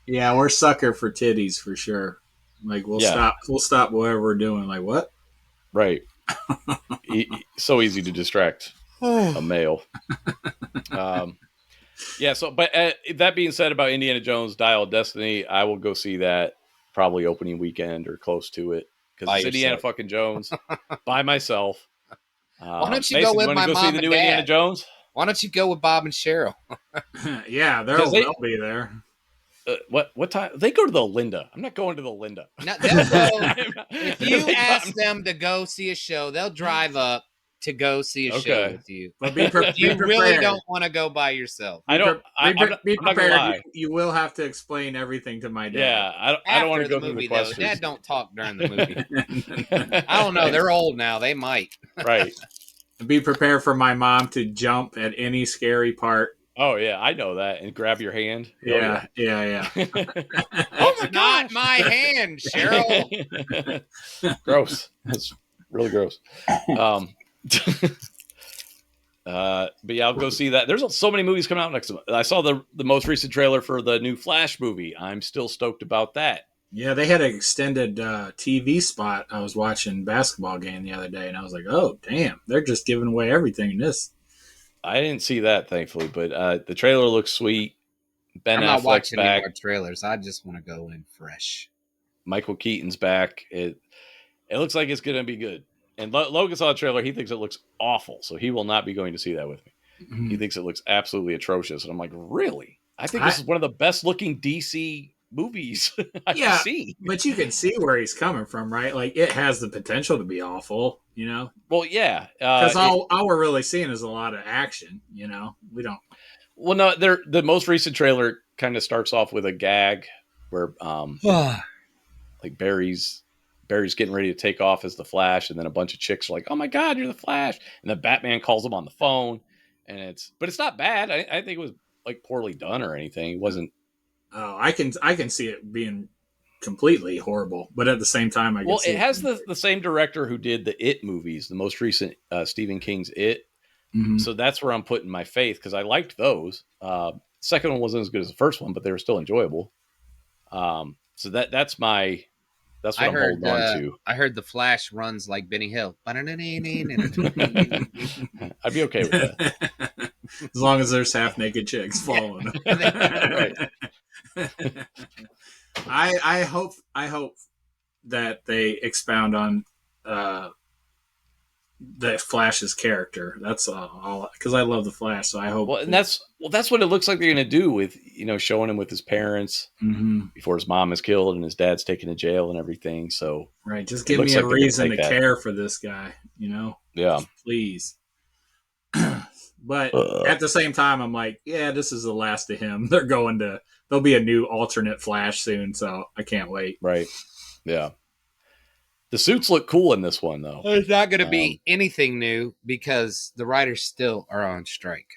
Yeah, we're sucker for titties for sure. Like we'll stop whatever we're doing. Like what? Right. So easy to distract a male. Yeah. So, but that being said about Indiana Jones Dial of Destiny, I will go see that probably opening weekend or close to it because it's Indiana fucking Jones by myself. Why don't you go with my mom see the new Indiana Jones? Why don't you go with Bob and Cheryl? Yeah, they'll be there. What time? They go to the Linda. I'm not going to the Linda. No, they'll go, if you ask them to go see a show, they'll drive up to go see a show with you. But you really don't want to go by yourself. Be prepared. You will have to explain everything to my dad. Yeah, I don't want to go through the questions. Though, Dad don't talk during the movie. I don't know. They're old now. They might. Right. Be prepared for my mom to jump at any scary part. Oh yeah, I know that. And grab your hand. Yeah. Oh my God, my hand, Cheryl. Gross. That's really gross. But yeah, I'll go see that. There's so many movies coming out next month. I saw the most recent trailer for the new Flash movie. I'm still stoked about that. Yeah, they had an extended TV spot. I was watching basketball game the other day, and I was like, "Oh, damn! They're just giving away everything in this." I didn't see that, thankfully, but the trailer looks sweet. Ben I'm not Affleck's watching back. any more trailers. I just want to go in fresh. Michael Keaton's back. It looks like it's going to be good. And Logan saw the trailer. He thinks it looks awful, so he will not be going to see that with me. Mm-hmm. He thinks it looks absolutely atrocious. And I'm like, really? I think this is one of the best-looking DC movies I've seen. But you can see where he's coming from, right? Like, it has the potential to be awful, you know? Well, yeah. Because all we're really seeing is a lot of action, you know? We don't... Well, no, the most recent trailer kind of starts off with a gag where, like, Barry's getting ready to take off as the Flash, and then a bunch of chicks are like, "Oh my God, you're the Flash!" And then Batman calls him on the phone, but it's not bad. I think it was like poorly done or anything. It wasn't. Oh, I can see it being completely horrible, but at the same time, it has the same director who did the It movies, the most recent Stephen King's It. Mm-hmm. So that's where I'm putting my faith because I liked those. Second one wasn't as good as the first one, but they were still enjoyable. So that's what I'm holding on to. I heard the Flash runs like Benny Hill. I'd be okay with that. As long as there's half naked chicks following him. Right. I hope that they expound on the Flash's character. That's all because I love the Flash. So I hope. Well, and that's what it looks like they're going to do with showing him with his parents before his mom is killed and his dad's taken to jail and everything. So right, just give me a reason to care for this guy. Yeah, please. But at the same time, I'm like, yeah, this is the last of him. There'll be a new alternate Flash soon, so I can't wait. Right. Yeah. The suits look cool in this one, though. There's not going to be anything new because the writers still are on strike.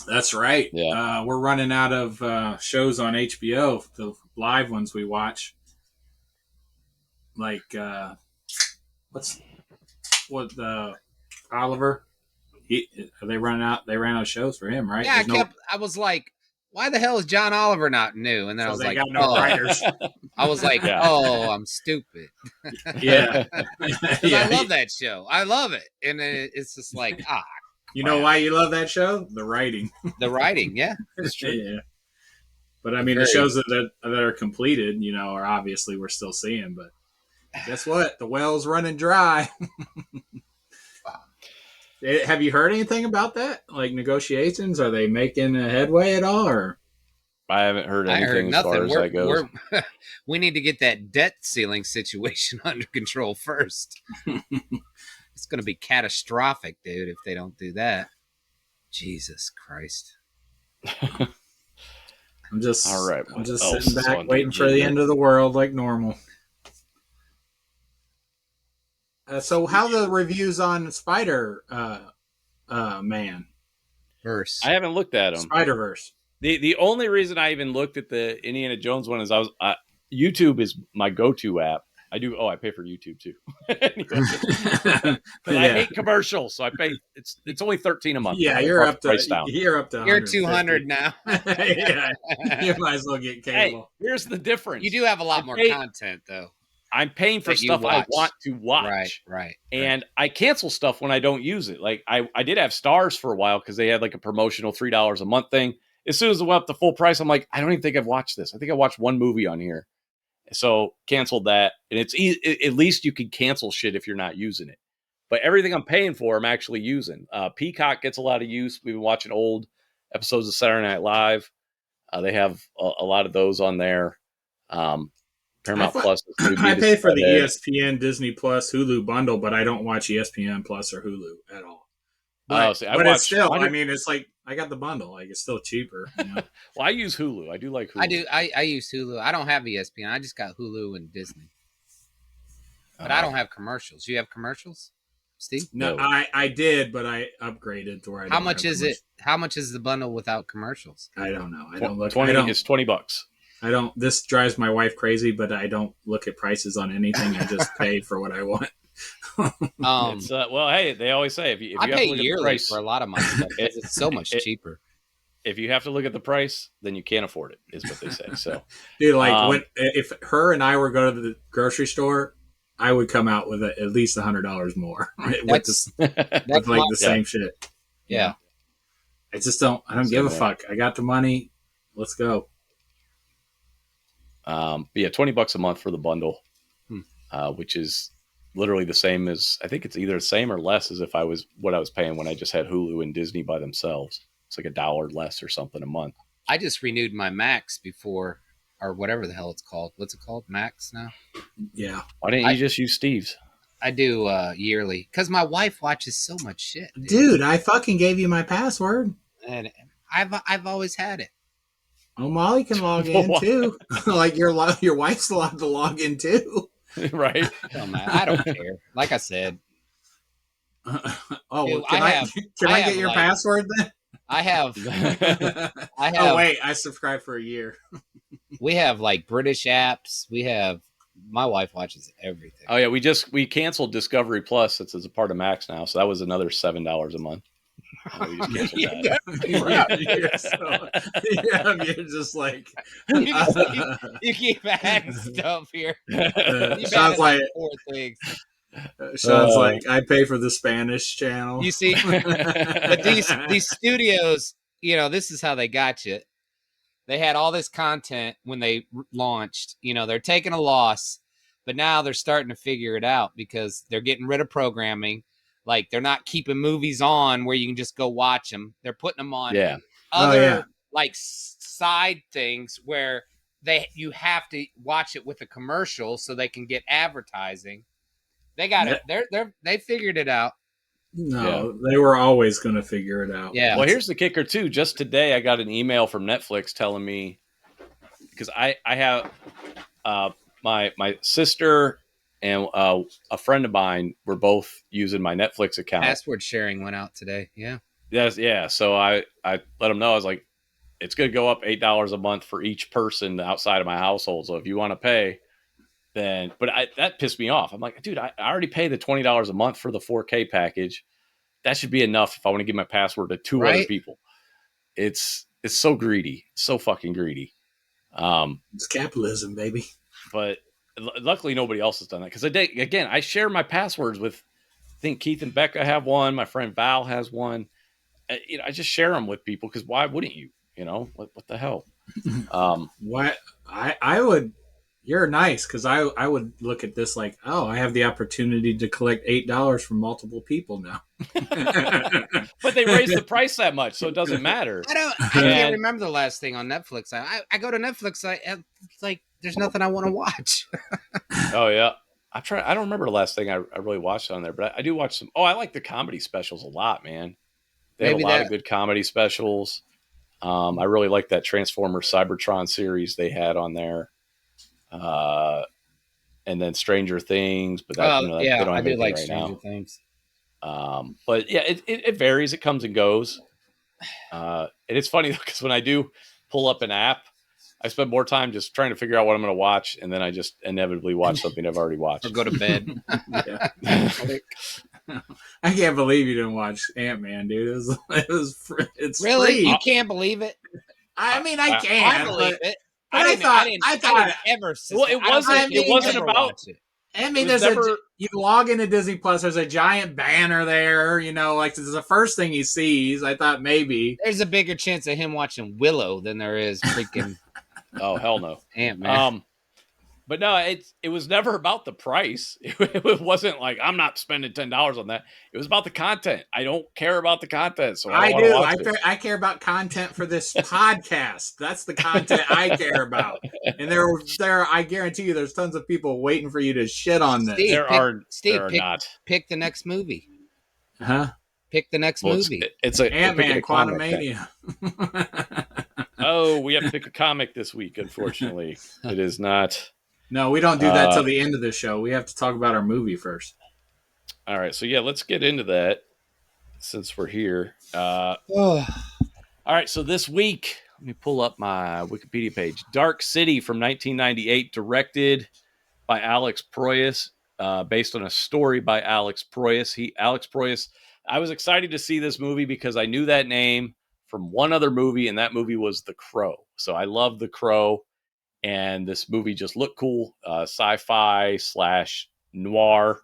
That's right. Yeah. We're running out of shows on HBO, the live ones we watch. Like, Oliver? They ran out of shows for him, right? Yeah, I was like, why the hell is John Oliver not new? And then I was like, no writers. I was like, oh, I'm stupid. Yeah. I love that show. I love it. And it's just like, you know why you love that show? The writing. The writing, yeah. It's true. Yeah. But I mean, the shows that are completed, are obviously we're still seeing, but guess what? The well's running dry. Have you heard anything about that? Like negotiations? Are they making a headway at all? Or I haven't heard anything as far as that goes. We need to get that debt ceiling situation under control first. It's going to be catastrophic, dude, if they don't do that. Jesus Christ. I'm just sitting back waiting for the end of of the world like normal. So how the reviews on Spider Man Verse? I haven't looked at them. Spider-Verse. The only reason I even looked at the Indiana Jones one is YouTube is my go-to app. I pay for YouTube too. I hate commercials, so I pay. It's only $13 a month. Yeah, you're up to. You're 200 now. Yeah, you might as well get cable. Hey, here's the difference. You do have a lot more content, though. I'm paying for stuff I want to watch. Right. And I cancel stuff when I don't use it. Like I did have Stars for a while because they had like a promotional $3 a month thing. As soon as it went up to full price, I'm like, I don't even think I've watched this. I think I watched one movie on here. So canceled that. And it's at least you can cancel shit if you're not using it. But everything I'm paying for, I'm actually using. Peacock gets a lot of use. We've been watching old episodes of Saturday Night Live. They have a lot of those on there. Paramount Plus. I pay for the ESPN, Disney Plus, Hulu bundle, but I don't watch ESPN Plus or Hulu at all. But, it's still, I mean, it's like I got the bundle. Like it's still cheaper. Well, I use Hulu. I do like Hulu. I do. I use Hulu. I don't have ESPN. I just got Hulu and Disney. But I don't have commercials. You have commercials, Steve? No, I did, but I upgraded to where I. How much is it? How much is the bundle without commercials? I don't know. I don't look. It's $20. I don't. This drives my wife crazy, but I don't look at prices on anything. I just pay for what I want. Well, hey, they always say if you I have pay to look yearly at the price for a lot of my stuff. It's so much cheaper. If you have to look at the price, then you can't afford it. Is what they say. So, dude, if her and I were going to the grocery store, I would come out with at least $100 more with the same shit. Yeah, I just don't. I don't give a fuck. I got the money. Let's go. But yeah, $20 a month for the bundle, which is literally the same as I think it's either the same or less as if I was paying when I just had Hulu and Disney by themselves. It's like $1 less or something a month. I just renewed my Max before, or whatever the hell it's called. What's it called? Max now? Yeah. Why didn't you just use Steve's? I do yearly because my wife watches so much shit. Dude, I fucking gave you my password, and I've always had it. Oh, Molly can log in too. Like your wife's allowed to log in too. Right. I don't care. Like I said. Dude, can I get your password then? I have. Oh wait, I subscribed for a year. We have like British apps. My wife watches everything. Oh yeah, we canceled Discovery Plus. It's as a part of Max now, so that was another $7 a month. We just you're just like you keep adding stuff here. Sounds like 4 things. Sounds like I pay for the Spanish channel. You see, but these studios, this is how they got you. They had all this content when they launched. They're taking a loss. But now they're starting to figure it out because they're getting rid of programming. Like they're not keeping movies on where you can just go watch them. They're putting them on other like side things where you have to watch it with a commercial so they can get advertising. They got it. They figured it out. No, they were always going to figure it out. Yeah. Well, here's the kicker too. Just today, I got an email from Netflix telling me, because I have my sister and a friend of mine were both using my Netflix account. Password sharing went out today. Yeah. Yes. Yeah. So I let them know. I was like, it's going to go up $8 a month for each person outside of my household. So if you want to pay, then, but that pissed me off. I'm like, dude, I already pay the $20 a month for the 4K package. That should be enough if I want to give my password to two other people. It's so greedy, so fucking greedy. It's capitalism, baby. But luckily nobody else has done that, because I share my passwords with, I think Keith and Becca have one. My friend Val has one. I just share them with people because why wouldn't you? What the hell? What I would. You're nice, because I would look at this like, oh, I have the opportunity to collect $8 from multiple people now. But they raised the price that much, so it doesn't matter. I can't remember the last thing on Netflix. I go to Netflix. It's like there's nothing I want to watch. Oh yeah, I don't remember the last thing I really watched on there, but I do watch some. Oh, I like the comedy specials a lot, man. They have a lot of good comedy specials. I really like that Transformers Cybertron series they had on there. And then Stranger Things, but that, they don't have I do like right Stranger now. Things. But yeah, it varies. It comes and goes. And it's funny because when I do pull up an app, I spend more time just trying to figure out what I'm going to watch, and then I just inevitably watch something I've already watched. Or go to bed. I can't believe you didn't watch Ant-Man, dude. It's really free. You can't believe it. I mean, I can. I believe it. But I thought ever. Well, it wasn't about it. I mean, you log into Disney Plus. There's a giant banner there. Like this is the first thing he sees. I thought maybe there's a bigger chance of him watching Willow than there is freaking. Oh hell no, Ant-Man. But no, it was never about the price. It wasn't like I'm not spending $10 on that. It was about the content. I don't care about the content, so I do. I care about content for this podcast. That's the content I care about. And I guarantee you, there's tons of people waiting for you to shit on this. Steve, pick the next movie. Huh? Pick the next movie. It's Ant-Man Quantumania. Oh, we have to pick a comic this week. Unfortunately, it is not. No, we don't do that till the end of the show. We have to talk about our movie first. All right. So, yeah, let's get into that since we're here. All right. So this week, let me pull up my Wikipedia page. Dark City from 1998, directed by Alex Proyas, based on a story by Alex Proyas. Alex Proyas, I was excited to see this movie because I knew that name from one other movie, and that movie was The Crow. So I love The Crow. And this movie just looked cool, sci-fi / noir.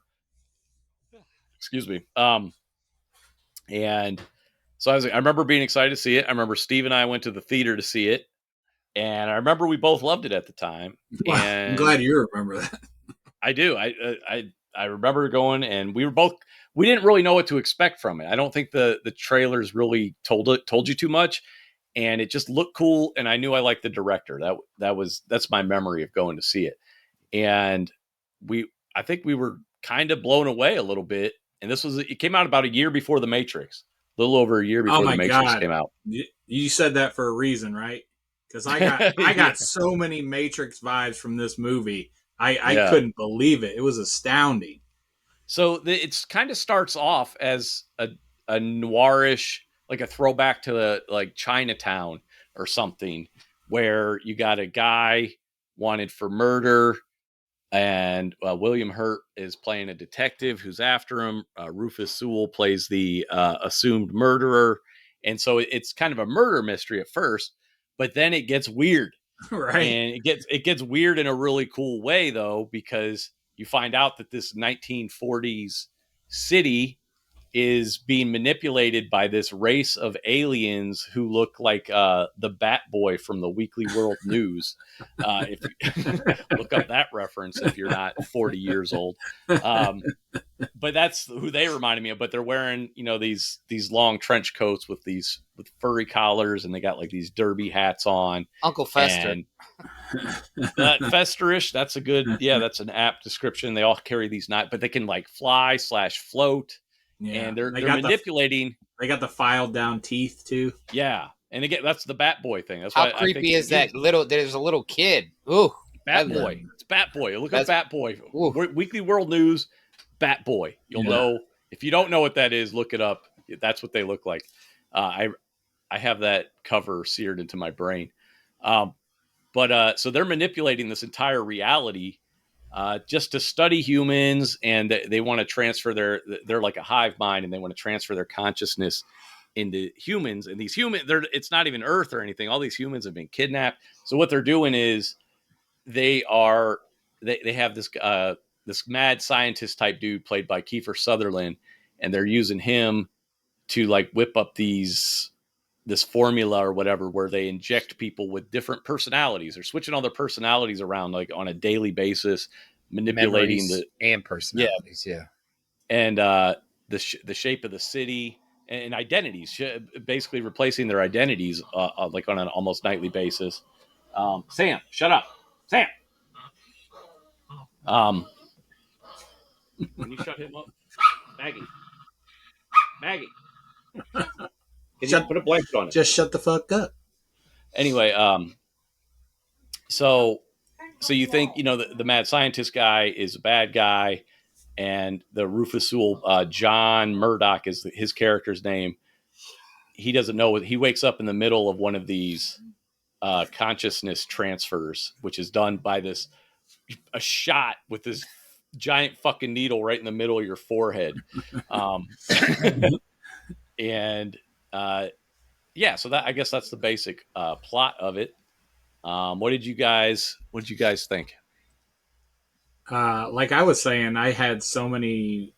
Excuse me. And so I remember being excited to see it. I remember Steve and I went to the theater to see it, and I remember we both loved it at the time. Wow, and I'm glad you remember that. I do. I remember going, and we didn't really know what to expect from it. I don't think the trailers really told you too much. And it just looked cool, and I knew I liked the director. That's my memory of going to see it. And I think we were kind of blown away a little bit. And it came out about a year before The Matrix, a little over a year before The Matrix came out. You said that for a reason, right? Because I got so many Matrix vibes from this movie. I couldn't believe it. It was astounding. So it kind of starts off as a noirish, like a throwback to like Chinatown or something, where you got a guy wanted for murder, and William Hurt is playing a detective who's after him. Rufus Sewell plays the assumed murderer, and so it's kind of a murder mystery at first, but then it gets weird, right? And it gets weird in a really cool way, though, because you find out that this 1940s city is being manipulated by this race of aliens who look like the Bat Boy from the Weekly World News. If you look up that reference, if you're not 40 years old, but that's who they reminded me of. But they're wearing, these long trench coats with furry collars, and they got like these derby hats on. Uncle Fester. And Festerish, that's a good, that's an apt description. They all carry these knives, but they can like fly / float. Yeah. And they're manipulating. They got the filed down teeth too. Yeah. And again, that's the Bat Boy thing. That's how creepy is that there's a little kid. Ooh. Bat Boy. It's Bat Boy. Look at Bat Boy. Weekly World News, Bat Boy. You'll know. If you don't know what that is, look it up. That's what they look like. I have that cover seared into my brain. But so they're manipulating this entire reality just to study humans, and they want to transfer they're like a hive mind, and they want to transfer their consciousness into humans. And these humans, it's not even Earth or anything. All these humans have been kidnapped. So what they're doing is they have this mad scientist type dude played by Kiefer Sutherland, and they're using him to like whip up this formula or whatever, where they inject people with different personalities. They're switching all their personalities around like on a daily basis, manipulating and personalities. Yeah. And the shape of the city and identities, basically replacing their identities like on an almost nightly basis. Sam, shut up. Sam. Can you shut him up? Maggie. Can you put a blanket on it? Just shut the fuck up. Anyway, so you think, the mad scientist guy is a bad guy, and the Rufus Sewell, John Murdoch is his character's name. He doesn't know. He wakes up in the middle of one of these consciousness transfers, which is done by a shot with this giant fucking needle right in the middle of your forehead. And so that, I guess that's the basic plot of it. What did you guys think? Like I was saying, I had so many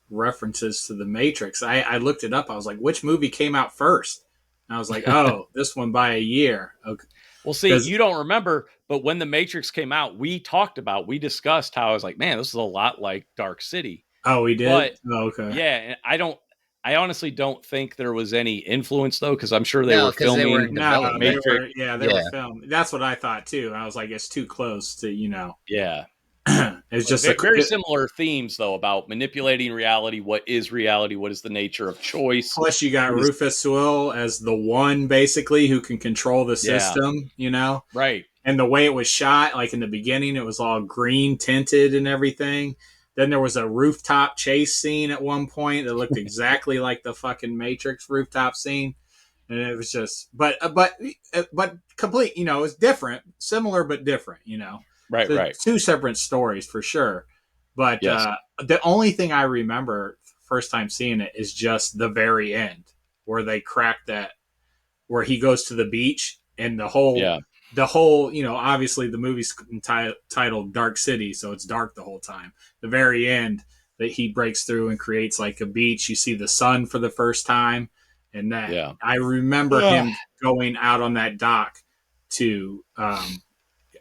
references to the Matrix. I looked it up. I was like, which movie came out first? And I was like, oh, this one by a year. Okay. Well, see, you don't remember, but when the Matrix came out, we discussed how I was like, man, this is a lot like Dark City. Oh, we did? But, okay. Yeah, and I honestly don't think there was any influence, though, because I'm sure they were filming. They were filming. That's what I thought, too. I was like, it's too close to, Yeah. It's just very similar themes, though, about manipulating reality. What is reality? What is the nature of choice? Plus, you got Rufus Sewell as the one, basically, who can control the system, Right. And the way it was shot, like in the beginning, it was all green tinted and everything. Then there was a rooftop chase scene at one point that looked exactly like the fucking Matrix rooftop scene. And it was just, but complete, it was different, similar, but different, Right, right. Two separate stories for sure. But the only thing I remember first time seeing it is just the very end where they crack that, where he goes to the beach and the whole, obviously the movie's titled Dark City, so it's dark the whole time. The very end that he breaks through and creates like a beach. You see the sun for the first time. And that I remember him going out on that dock to,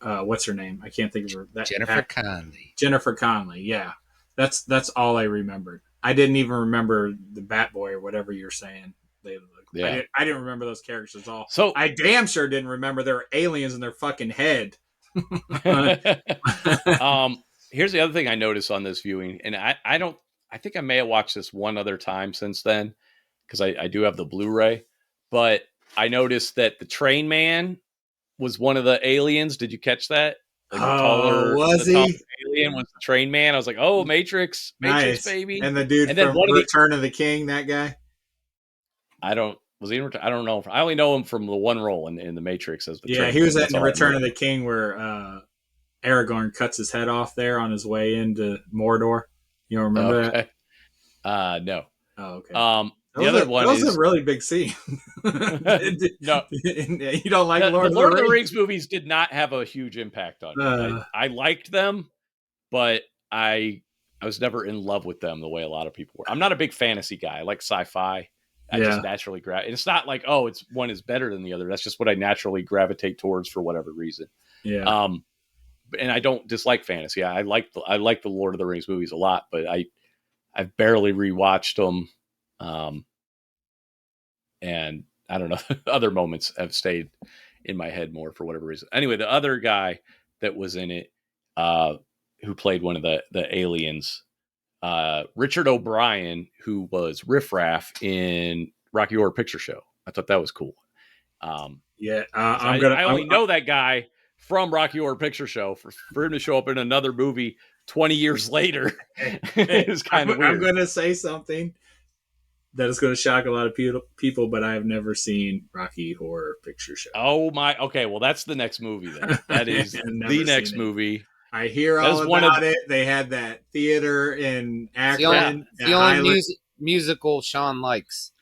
what's her name? I can't think of her. Jennifer Connelly. Jennifer Connelly. Yeah. That's all I remembered. I didn't even remember the Bat Boy or whatever you're saying. I didn't remember those characters at all. So I damn sure didn't remember there were aliens in their fucking head. Here's the other thing I noticed on this viewing, and I think I may have watched this one other time since then, because I do have the Blu-ray, but I noticed that the Train Man was one of the aliens. Did you catch that? Like was he? Alien was the Train Man. I was like, oh, Matrix, nice. Baby. And the dude from Return of the King, that guy? I don't know. I only know him from the one role in the Matrix as the Train he was in Return of the King where Aragorn cuts his head off there on his way into Mordor. You don't remember that? No. Oh, okay. The other one is a really big scene. No, you don't like the Lord of the Rings movies did not have a huge impact on me. I liked them, but I I was never in love with them the way a lot of people were. I'm not a big fantasy guy. I like sci-fi. I just naturally gravitate. It's not like, oh, it's one is better than the other. That's just what I naturally gravitate towards for whatever reason. Yeah. And I don't dislike fantasy. I like the Lord of the Rings movies a lot, but I've barely rewatched them. And I don't know, other moments have stayed in my head more for whatever reason. Anyway, the other guy that was in it, who played one of the aliens, Richard O'Brien, who was Riff Raff in Rocky Horror Picture Show. I thought that was cool. I only know that guy from Rocky Horror Picture Show. For him to show up in another movie 20 years later is kind of weird. I'm going to say something that is going to shock a lot of people, but I have never seen Rocky Horror Picture Show. Oh my! Okay, well that's the next movie then. That is the next movie. I hear all about it. They had that theater in Akron. The only musical Sean likes.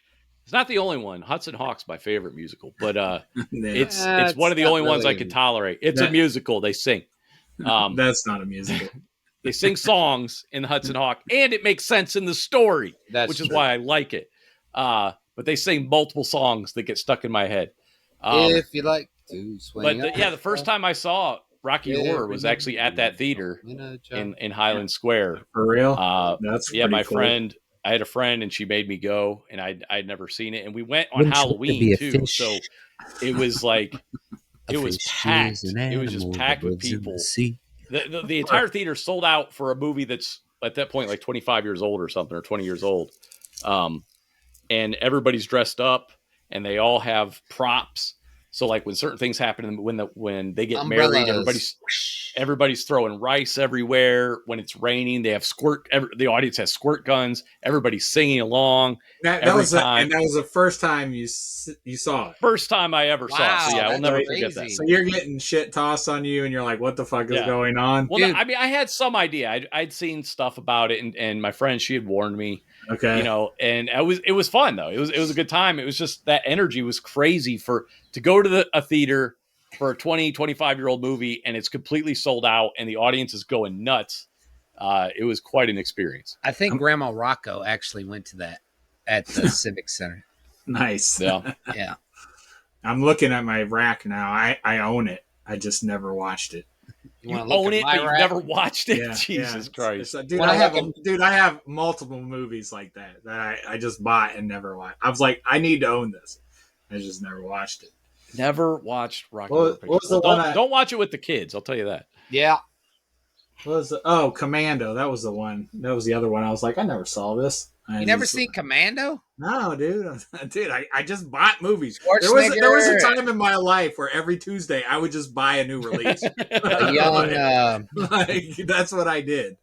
It's not the only one. Hudson Hawk's my favorite musical, but it's one of the only ones I can tolerate. It's a musical. They sing. That's not a musical. They sing songs in the Hudson Hawk, and it makes sense in the story, which is why I like it. But they sing multiple songs that get stuck in my head. If you like to swing. But the first time I saw Rocky Horror was actually at that theater in Highland Square. For real? That's my cool. Friend. I had a friend, and she made me go, and I'd never seen it. And we went on Halloween too, so it was like it was packed. It was just packed with people. The entire theater sold out for a movie that's at that point like 25 years old or something, or 20 years old. And everybody's dressed up, and they all have props. So like when certain things happen, when they get married, everybody's throwing rice everywhere. When it's raining, they have the audience has squirt guns. Everybody's singing along. That was the first time you saw it. First time I ever saw it. So yeah, I'll never forget that. So you're getting shit tossed on you, and you're like, "What the fuck is going on?" Well, I mean, I had some idea. I'd seen stuff about it, and my friend, she had warned me. Okay. And it was fun though. It was a good time. It was just that energy was crazy to go to a theater for a 25-year-old movie, and it's completely sold out, and the audience is going nuts. It was quite an experience. I think Grandma Rocco actually went to that at the Civic Center. Nice. Yeah. Yeah. I'm looking at my rack now. I own it. I just never watched it. You own it, but you've never watched it? Yeah, Jesus Christ. Dude, I have multiple movies like that I just bought and never watched. I was like, I need to own this. I just never watched it. Never watched Rocky Horror Picture. Don't watch it with the kids. I'll tell you that. Yeah. Commando. That was the one. That was the other one. I was like, I never saw this. You never seen Commando? No, dude. I just bought movies. There was a time in my life where every Tuesday I would just buy a new release. That's what I did.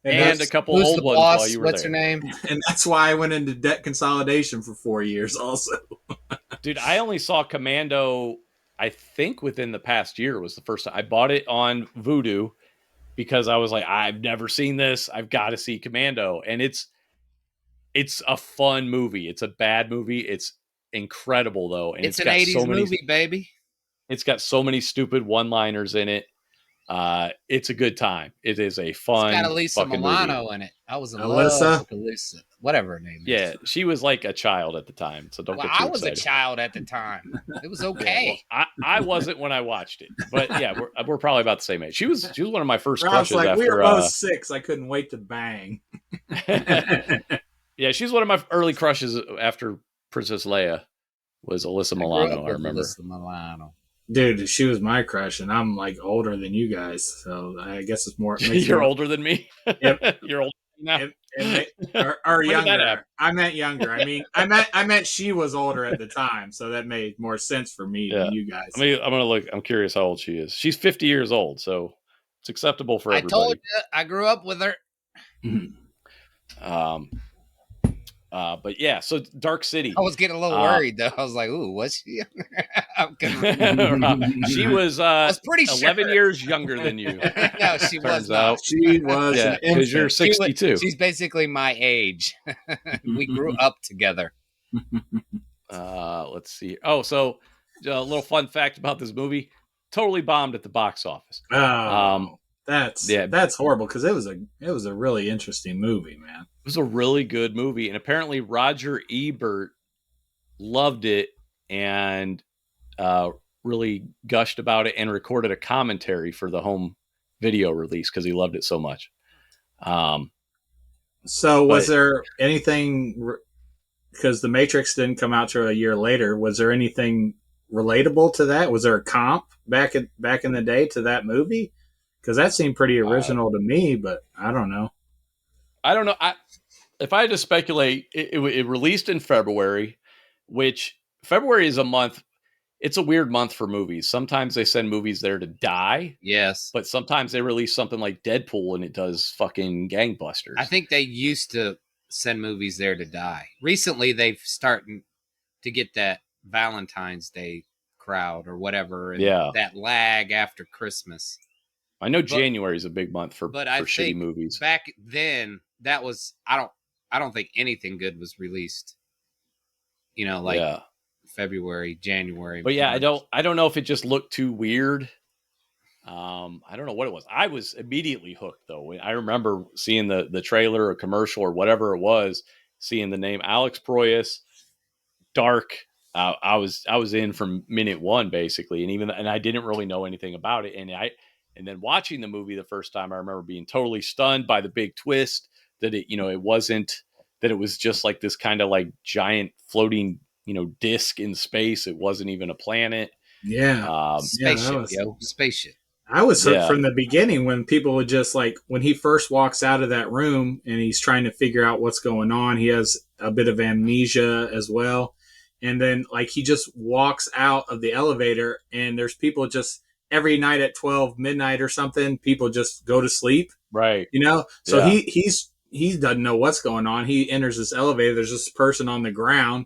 And a couple old ones while you were What's there. her name? And that's why I went into debt consolidation for 4 years also. Dude, I only saw Commando, I think within the past year was the first time. I bought it on Vudu because I was like, I've never seen this. I've got to see Commando. And it's a fun movie. It's a bad movie. It's incredible though. And it's an 80s movie, baby. It's got so many stupid one-liners in it. It's a good time. It is a fun. It's got Elisa Milano movie. In it. I was in love with Elisa, whatever her name is. Yeah, she was like a child at the time, so don't get too excited. I was a child at the time. It was okay. Well, I wasn't when I watched it, but yeah, we're probably about the same age. She was one of my first crushes. After, we were both 6. I couldn't wait to bang. Yeah, she's one of my early crushes after Princess Leia was Alyssa Milano. I remember. Alyssa Milano. Dude, she was my crush, and I'm like older than you guys, so I guess it's more. You're older than me. Yep, you're older now. Or younger. I meant younger. I mean, I meant she was older at the time, so that made more sense for me than you guys. I mean, I'm gonna look. I'm curious how old she is. She's 50 years old, so it's acceptable for everybody. I told you, I grew up with her. But yeah, so Dark City. I was getting a little worried though. I was like, "Ooh, what's she?" She was, I was pretty 11 years younger than you. No, she was not. She was, because you're 62. She's basically my age. We grew up together. Let's see. Oh, so a little fun fact about this movie: totally bombed at the box office. That's horrible because it was a really interesting movie, man. It was a really good movie, and apparently Roger Ebert loved it and really gushed about it and recorded a commentary for the home video release because he loved it so much. So was there anything, because The Matrix didn't come out till a year later, was there anything relatable to that? Was there a comp back in the day to that movie? Because that seemed pretty original to me, but I don't know. I don't know. If I had to speculate, it released in February, which February is a month. It's a weird month for movies. Sometimes they send movies there to die. Yes. But sometimes they release something like Deadpool and it does fucking gangbusters. I think they used to send movies there to die. Recently, they've started to get that Valentine's Day crowd or whatever. And that lag after Christmas. I know January is a big month for shitty movies. Back then, that was I don't think anything good was released. February, January. But yeah, March. I don't know if it just looked too weird. I don't know what it was. I was immediately hooked though. I remember seeing the trailer or commercial or whatever it was, seeing the name Alex Proyas Dark. I was in from minute one basically, and I didn't really know anything about it, and then watching the movie the first time, I remember being totally stunned by the big twist that it wasn't, that it was just like this kind of like giant floating, disc in space. It wasn't even a planet. Yeah. Spaceship. I was hooked from the beginning when people would just when he first walks out of that room and he's trying to figure out what's going on. He has a bit of amnesia as well. And then he just walks out of the elevator and there's people just every night at 12 midnight or something, people just go to sleep. Right. So he doesn't know what's going on. He enters this elevator. There's this person on the ground.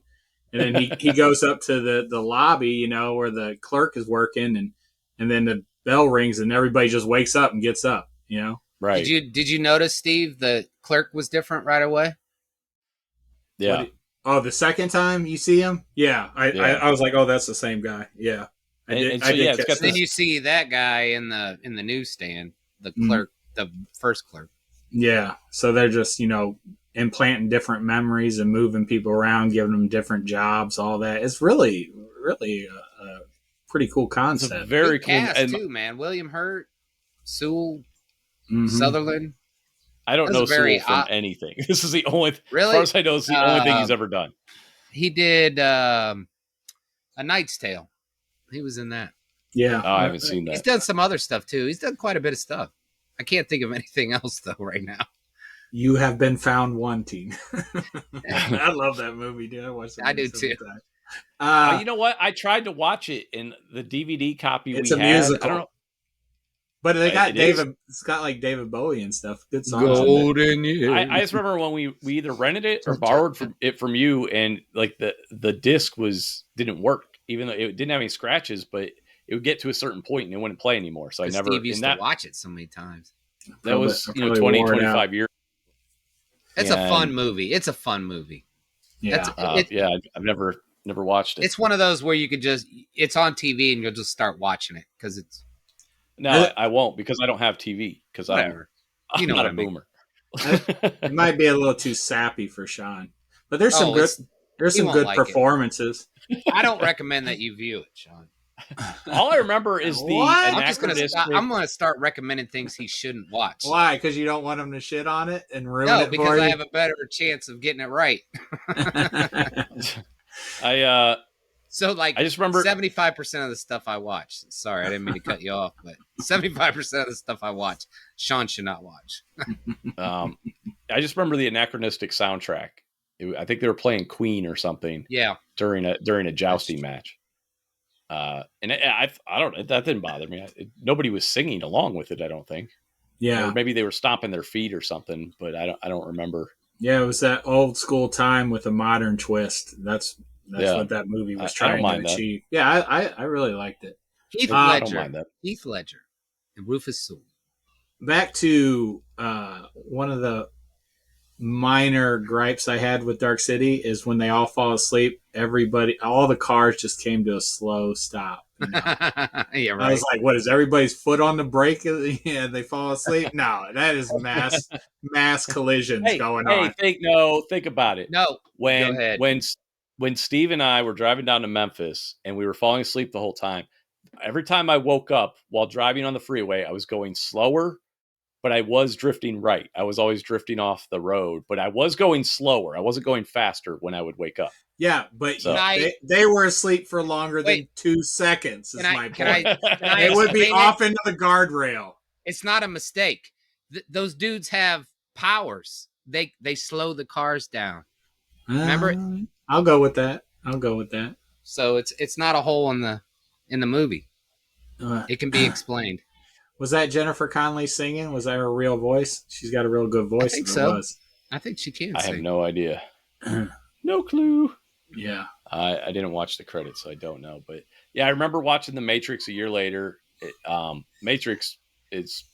And then he goes up to the lobby, where the clerk is working, and then the bell rings and everybody just wakes up and gets up, Right. Did you notice, Steve, the clerk was different right away? Yeah. The second time you see him? Yeah. I was like, oh, that's the same guy. Yeah. Then you see that guy in the newsstand, the clerk, the first clerk. Yeah. So they're just, implanting different memories and moving people around, giving them different jobs, all that. It's really, really a pretty cool concept. It's a very cool cast too, man. William Hurt, Sewell, Sutherland. I don't know Sewell from anything. This is the only, really? As far as I know, it's the only thing he's ever done. He did A Knight's Tale. He was in that. Yeah. Oh, I haven't seen that. He's done some other stuff too. He's done quite a bit of stuff. I can't think of anything else though right now. You have been found wanting. I love that movie, dude. I do too. You know what? I tried to watch it in the DVD copy. It's a musical. I don't know. But they got David. It's got David Bowie and stuff. Good songs. Golden years. I just remember when we either rented it or borrowed it from you, and the disc didn't work, even though it didn't have any scratches, but it would get to a certain point and it wouldn't play anymore. So I never Steve used to watch it so many times. That was 20, 25 years. It's a fun movie. It's a fun movie. Yeah. I've never watched it. It's one of those where you could it's on TV and you'll just start watching it because it's. No, I won't because I don't have TV because I'm not a boomer. It might be a little too sappy for Sean, but there's some good performances. I don't recommend that you view it, Sean. All I remember is the I'm going to start recommending things he shouldn't watch. Why? Because you don't want him to shit on it and ruin it for you? No, because I have a better chance of getting it right. I just remember 75% of the stuff I watch. Sorry, I didn't mean to cut you off, but 75% of the stuff I watch, Sean should not watch. I just remember the anachronistic soundtrack. I think they were playing Queen or something. Yeah. During a jousting match. And I don't know. That didn't bother me. Nobody was singing along with it. I don't think. Yeah. Or maybe they were stomping their feet or something, but I don't remember. Yeah, it was that old school time with a modern twist. That's what that movie was trying to achieve. That. Yeah, I really liked it. Heath Ledger and Rufus Sewell. Back to one of the minor gripes I had with Dark City is when they all fall asleep, all the cars just came to a slow stop. You know? Yeah, right. I was like, what is everybody's foot on the brake? Yeah, they fall asleep. No, that is mass collisions going on. Think about it. No, When go ahead. when Steve and I were driving down to Memphis and we were falling asleep the whole time, every time I woke up while driving on the freeway, I was going slower, but I was drifting right. I was always drifting off the road, but I was going slower. I wasn't going faster when I would wake up. Yeah, but So. they were asleep for longer than 2 seconds, is my point. They would be off into the guardrail. It's not a mistake. Those dudes have powers. They slow the cars down. Remember? I'll go with that. So it's not a hole in the movie. It can be explained. Was that Jennifer Connelly singing? Was that her real voice? She's got a real good voice. I think so. I think she can. I have no idea. No clue. Yeah. I didn't watch the credits, so I don't know. But yeah, I remember watching The Matrix a year later. Matrix is,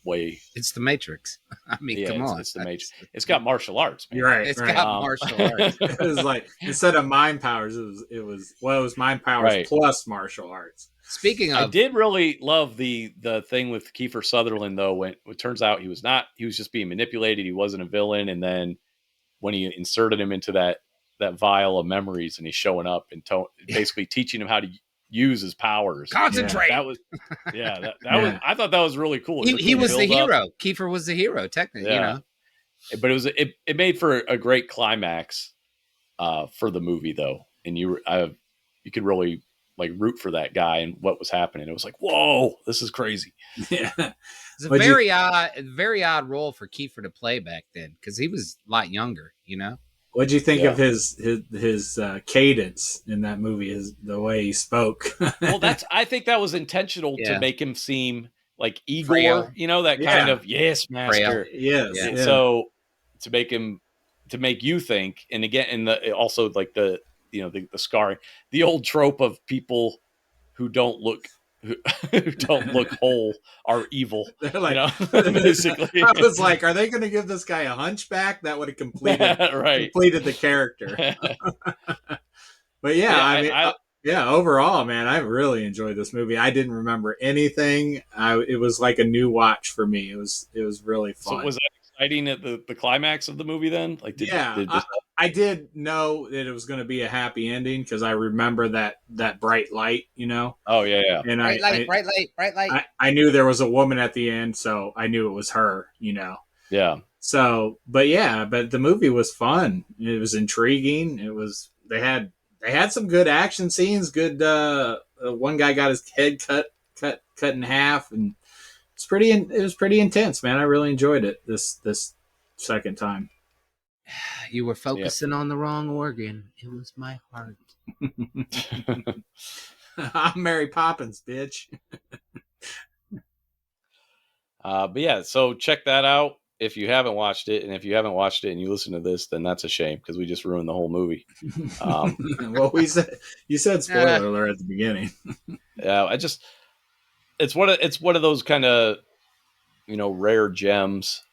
way. It's The Matrix. I mean, come on. It's The Matrix. It's got martial arts, man. You're right. It's got martial arts. It was like, instead of mind powers, it was mind powers plus martial arts. Speaking of, I did really love the thing with Kiefer Sutherland, though, when it turns out he was just being manipulated. He wasn't a villain. And then when he inserted him into that vial of memories and he's showing up and basically teaching him how to use his powers. Concentrate. That was, was, I thought that was really cool. He was the hero. Kiefer was the hero, technically, But it made for a great climax for the movie, though. And you could really root for that guy and what was happening. It was like, whoa, this is crazy. Yeah. It's a very odd role for Kiefer to play back then because he was a lot younger, What'd you think of his cadence in that movie? The way he spoke. Well, I think that was intentional to make him seem like Igor, Frail. That kind of yes, master. Frail. Yes. Yeah. Yeah. So to make you think, and again, and also like the scarring, the old trope of people who don't look whole are evil. They're like, basically. I was like, are they going to give this guy a hunchback? That would have completed the character. But overall, man, I really enjoyed this movie. I didn't remember anything. It was like a new watch for me. It was really fun. So was that exciting at the climax of the movie then? I did know that it was going to be a happy ending because I remember that bright light, Oh yeah. And bright light. I knew there was a woman at the end, so I knew it was her, Yeah. So, but the movie was fun. It was intriguing. They had some good action scenes. Good. One guy got his head cut in half, and it was pretty intense, man. I really enjoyed it this second time. You were focusing on the wrong organ. It was my heart. I'm Mary Poppins, bitch. But yeah, so check that out if you haven't watched it. And if you haven't watched it and you listen to this, then that's a shame because we just ruined the whole movie. Well, you said spoiler alert at the beginning. Yeah, it's one of those kind of, rare gems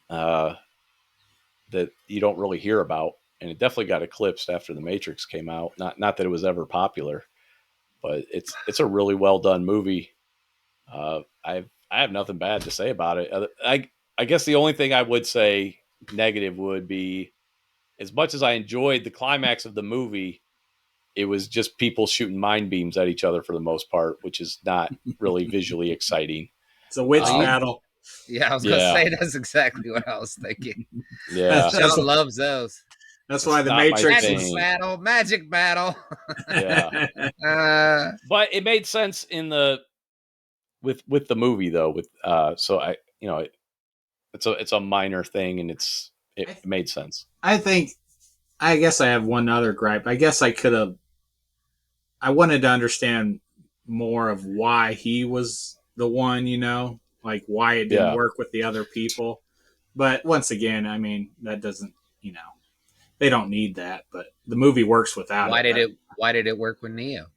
that you don't really hear about. And it definitely got eclipsed after The Matrix came out. Not that it was ever popular, but it's a really well done movie. I have nothing bad to say about it. I guess the only thing I would say negative would be, as much as I enjoyed the climax of the movie, it was just people shooting mind beams at each other for the most part, which is not really visually exciting. It's a witch battle. Yeah, I was going to say that's exactly what I was thinking. Yeah. John loves those. That's why the Matrix magic battle. Yeah. But it made sense in with the movie though. It's a minor thing and it made sense. I guess I have one other gripe. I guess I wanted to understand more of why he was the one, like why it didn't work with the other people. But once again, I mean, that doesn't, they don't need that, but the movie works without it. Why did it work with Neo?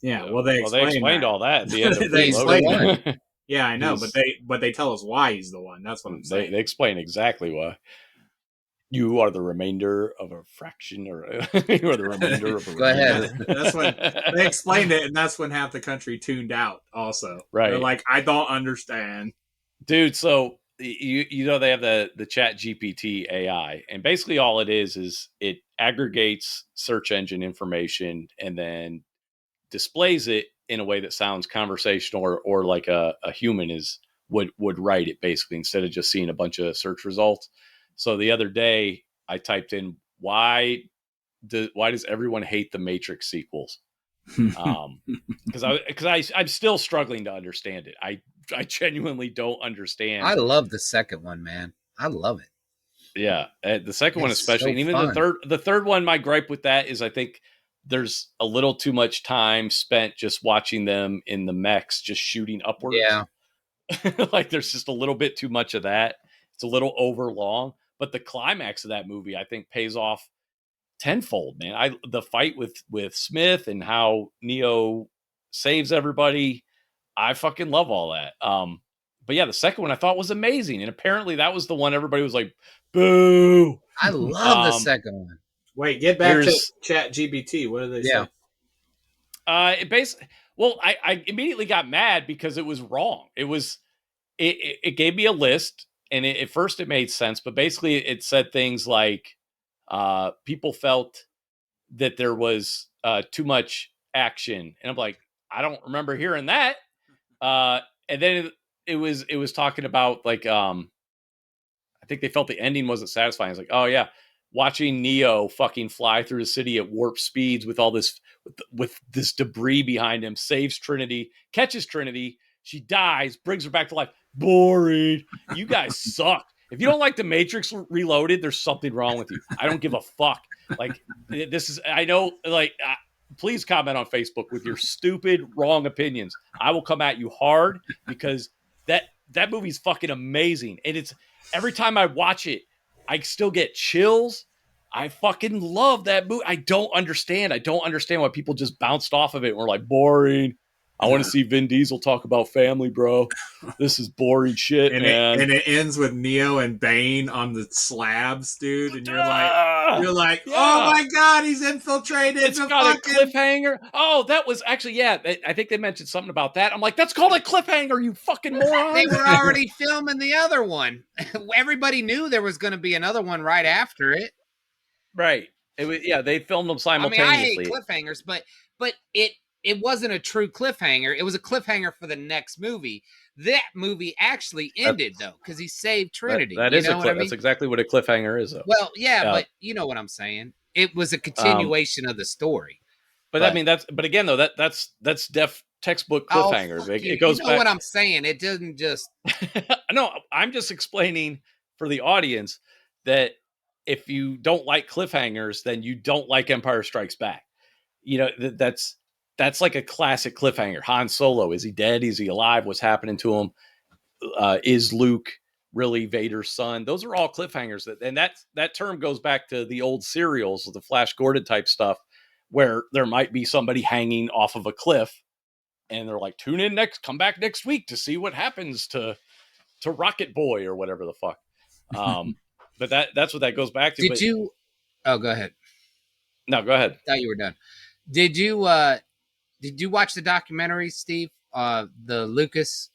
Yeah, well, they explained all that at the end of they explained it. Yeah, I know, but they tell us why he's the one. That's what I'm saying. They explain exactly why. You are the remainder of a fraction, or you are the remainder of a Go ahead. remainder. That's when they explained it, and that's when half the country tuned out. Also, right? They're like, I don't understand, dude. So you know they have the Chat GPT AI, and basically all it is it aggregates search engine information and then displays it in a way that sounds conversational or like a human would write it, basically, instead of just seeing a bunch of search results. So the other day I typed in why does everyone hate the Matrix sequels? Because I'm still struggling to understand it. I genuinely don't understand. I love the second one, man. I love it. Yeah, the second one especially, so and even the third one. My gripe with that is I think there's a little too much time spent just watching them in the mechs, just shooting upwards. Yeah, like there's just a little bit too much of that. It's a little over long, but the climax of that movie I think pays off tenfold, man. The fight with Smith and how Neo saves everybody, I fucking love all that. But yeah, the second one I thought was amazing, and apparently that was the one everybody was like, "Boo!" I love the second one. Wait, get back to Chat GPT. What did they say? It basically, well, I immediately got mad because it was wrong. It gave me a list, and at first it made sense, but basically it said things like, people felt that there was too much action, and I'm like, I don't remember hearing that. And then it was talking about like, I think they felt the ending wasn't satisfying. It's like, oh yeah, watching Neo fucking fly through the city at warp speeds with all this with this debris behind him, saves Trinity, catches Trinity, she dies, brings her back to life. Boring. You guys suck. If you don't like the Matrix Reloaded, there's something wrong with you. I don't give a fuck. Like, this is, I know, like, please comment on Facebook with your stupid, wrong opinions. I will come at you hard because that movie's fucking amazing. And it's, every time I watch it, I still get chills. I fucking love that movie. I don't understand why people just bounced off of it and were like, boring. I want to see Vin Diesel talk about family, bro. This is boring shit, man. And it ends with Neo and Bane on the slabs, dude. And you're like, yeah. Oh my god, he's infiltrated. It's got a cliffhanger. Oh, that was actually, yeah. I think they mentioned something about that. I'm like, that's called a cliffhanger, you fucking moron. They were already filming the other one. Everybody knew there was going to be another one right after it. Right. It was, yeah, they filmed them simultaneously. I hate cliffhangers, but it wasn't a true cliffhanger. It was a cliffhanger for the next movie. That movie actually ended though, because he saved Trinity. That is That's exactly what a cliffhanger is, though. Well, yeah, but you know what I'm saying. It was a continuation of the story. But I mean, but again though, that's textbook cliffhanger. It goes back. You know what I'm saying? It doesn't just. No, I'm just explaining for the audience that if you don't like cliffhangers, then you don't like Empire Strikes Back. You know, that's like a classic cliffhanger. Han Solo, is he dead? Is he alive? What's happening to him? Is Luke really Vader's son? Those are all cliffhangers. And that term goes back to the old serials, the Flash Gordon type stuff, where there might be somebody hanging off of a cliff, and they're like, come back next week to see what happens to Rocket Boy or whatever the fuck. But that's what that goes back to. Oh, go ahead. No, go ahead. I thought you were done. Did you watch the documentary, Steve? The Lucas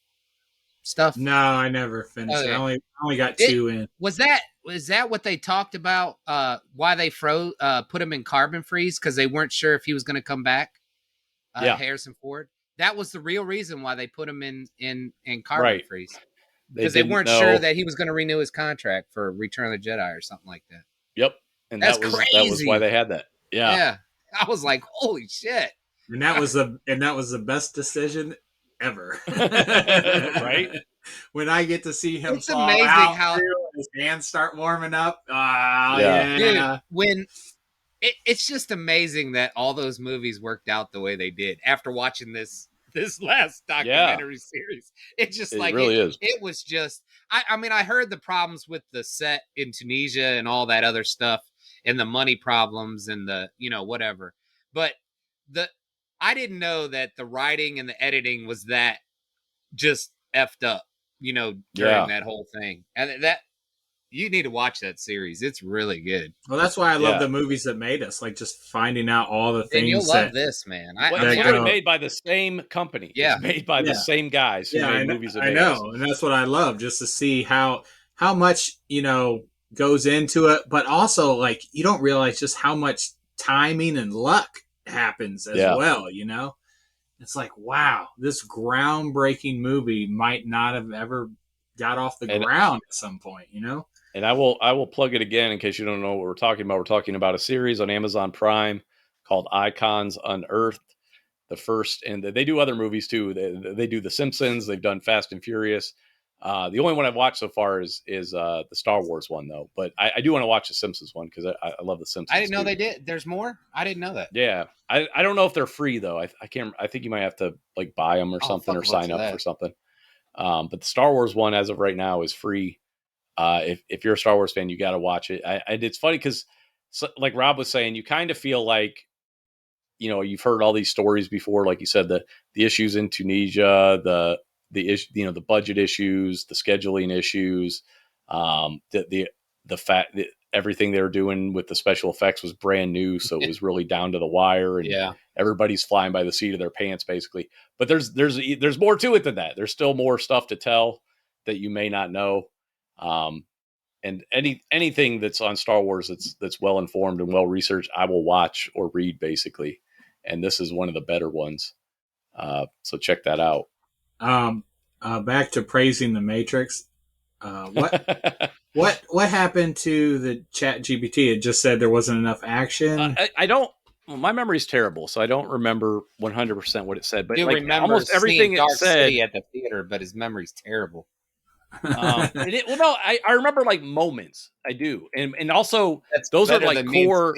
stuff? No, I never finished it. I only got 2 in. Was that what they talked about? Why they put him in carbon freeze because they weren't sure if he was going to come back? Harrison Ford. That was the real reason why they put him in carbon freeze. Because they weren't sure that he was going to renew his contract for Return of the Jedi or something like that. Yep. And that was why they had that. Yeah. Yeah. I was like, holy shit. And that was the best decision ever. Right? When I get to see him fall amazing out how his hands start warming up. Dude, it's just amazing that all those movies worked out the way they did after watching this last documentary series. It's just it really is. It was just, I mean, I heard the problems with the set in Tunisia and all that other stuff and the money problems and the, whatever. But I didn't know that the writing and the editing was that just effed up, during that whole thing. And that you need to watch that series. It's really good. Well, that's why I love the movies that made us, like just finding out all the things. And you'll love this, man. It's literally made by the same company. Yeah. It's made by the same guys who made movies that made us. And that's what I love, just to see how much, goes into it, but also like you don't realize just how much timing and luck happens as well, It's like, wow, this groundbreaking movie might not have ever got off the ground at some point, And I will plug it again in case you don't know what we're talking about. We're talking about a series on Amazon Prime called Icons Unearthed. The first, and they do other movies too. They do The Simpsons. They've done Fast and Furious. The only one I've watched so far is the Star Wars one, though. But I do want to watch the Simpsons one because I love the Simpsons. I didn't know they did. There's more. I didn't know that. Yeah, I don't know if they're free though. I can't. I think you might have to like buy them or something or sign up for something. But the Star Wars one, as of right now, is free. If you're a Star Wars fan, you got to watch it. It's funny because, like Rob was saying, you kind of feel like, you've heard all these stories before, like you said, the issues in Tunisia, the issue, the budget issues, the scheduling issues, the fact that everything they were doing with the special effects was brand new, so it was really down to the wire, and everybody's flying by the seat of their pants, basically. But there's more to it than that. There's still more stuff to tell that you may not know. And anything that's on Star Wars that's well informed and well researched, I will watch or read, basically. And this is one of the better ones. So check that out. Back to praising the Matrix. What happened to the Chat GPT? It just said there wasn't enough action. I don't. Well, my memory's terrible, so I don't remember 100% what it said. But remember almost everything Dark it said City at the theater, but his memory's terrible. I remember like moments. I do, and also those are like core.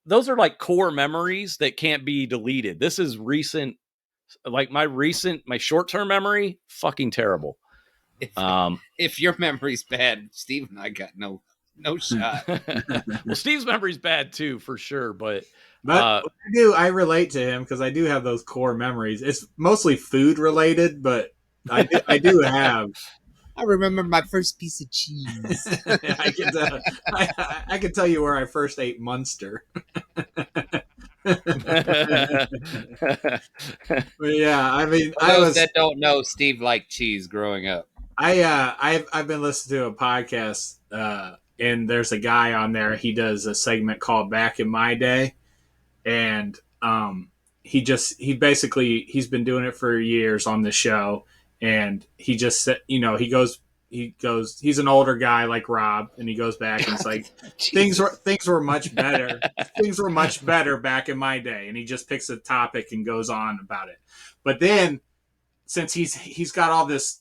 Those are like core memories that can't be deleted. This is recent, like my short-term memory, fucking terrible. If your memory's bad, Steve and I got no shot. Well, Steve's memory's bad too, for sure. But I relate to him because I do have those core memories. It's mostly food related, but I do have. I remember my first piece of cheese. I can tell you where I first ate Munster. But yeah, I mean, for those that don't know, Steve liked cheese growing up. I've been listening to a podcast, and there's a guy on there. He does a segment called Back in My Day, and he's been doing it for years on the show. And he just said, he goes, he's an older guy like Rob, and he goes back and it's like, things were much better. Things were much better back in my day. And he just picks a topic and goes on about it. But then since he's got all this,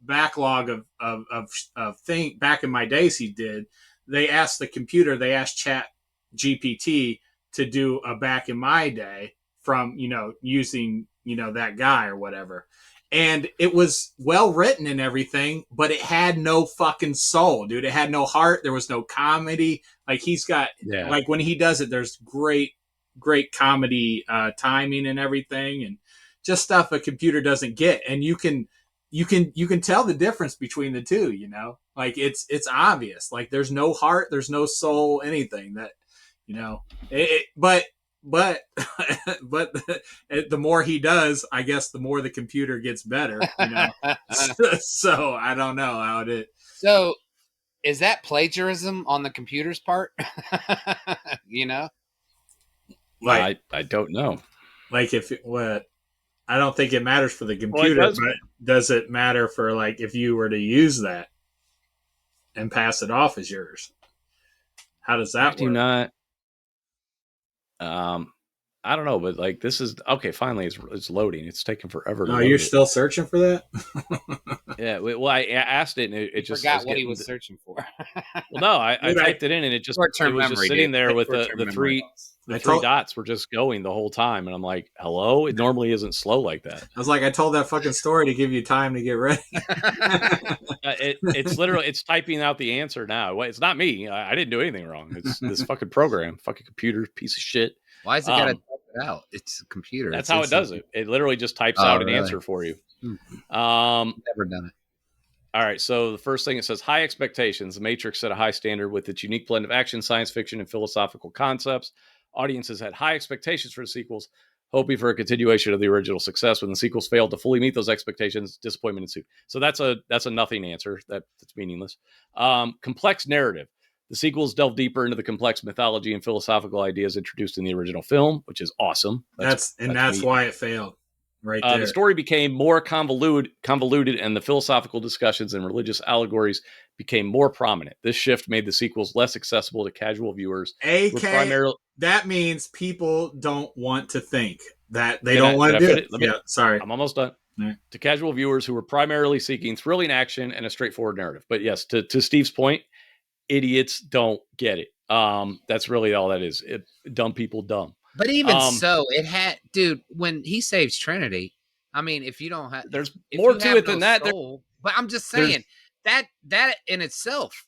backlog of thing back in my days he did, they asked Chat GPT to do a back in my day from, using, that guy or whatever. And it was well written and everything, but it had no fucking soul, dude. It had no heart. There was no comedy. Like he's got, like when he does it, there's great comedy timing and everything, and just stuff a computer doesn't get. And you can tell the difference between the two. Like it's obvious. Like there's no heart, there's no soul, anything that, But the more he does, I guess the more the computer gets better. So I don't know how it is. So is that plagiarism on the computer's part? Like I don't know. Like I don't think it matters for the computer, but does it matter for like if you were to use that and pass it off as yours? How does that work? Do not. I don't know, but like this is okay. Finally, it's loading. It's taking forever. Oh, you're still searching for that? Yeah. Well, I asked it, and it just forgot what he was searching for. Well, no, I typed it in, and it was just sitting there with the three dots were just going the whole time, and I'm like, "Hello." It normally isn't slow like that. I was like, I told that fucking story to give you time to get ready. It's literally typing out the answer now. It's not me. I didn't do anything wrong. It's this fucking program, fucking computer piece of shit. Why is it got to type it out. It's a computer. That's how it does it. It literally just types out an answer for you. Never done it. All right, so the first thing it says, high expectations. The Matrix set a high standard with its unique blend of action, science fiction, and philosophical concepts. Audiences had high expectations for the sequels, hoping for a continuation of the original success. When the sequels failed to fully meet those expectations, disappointment ensued. So that's a nothing answer. That's meaningless. Complex narrative. The sequels delve deeper into the complex mythology and philosophical ideas introduced in the original film, which is awesome. That's why it failed. Right there. The story became more convoluted, and the philosophical discussions and religious allegories became more prominent. This shift made the sequels less accessible to casual viewers. That means people don't want to think. That they don't want to do it. Sorry. I'm almost done. Right. To casual viewers who were primarily seeking thrilling action and a straightforward narrative. But yes, to Steve's point, idiots don't get it. That's really all that is. Dumb people dumb. But even so, it had, dude, when he saves Trinity, I mean, if you don't have, there's more to it than that. But I'm just saying that in itself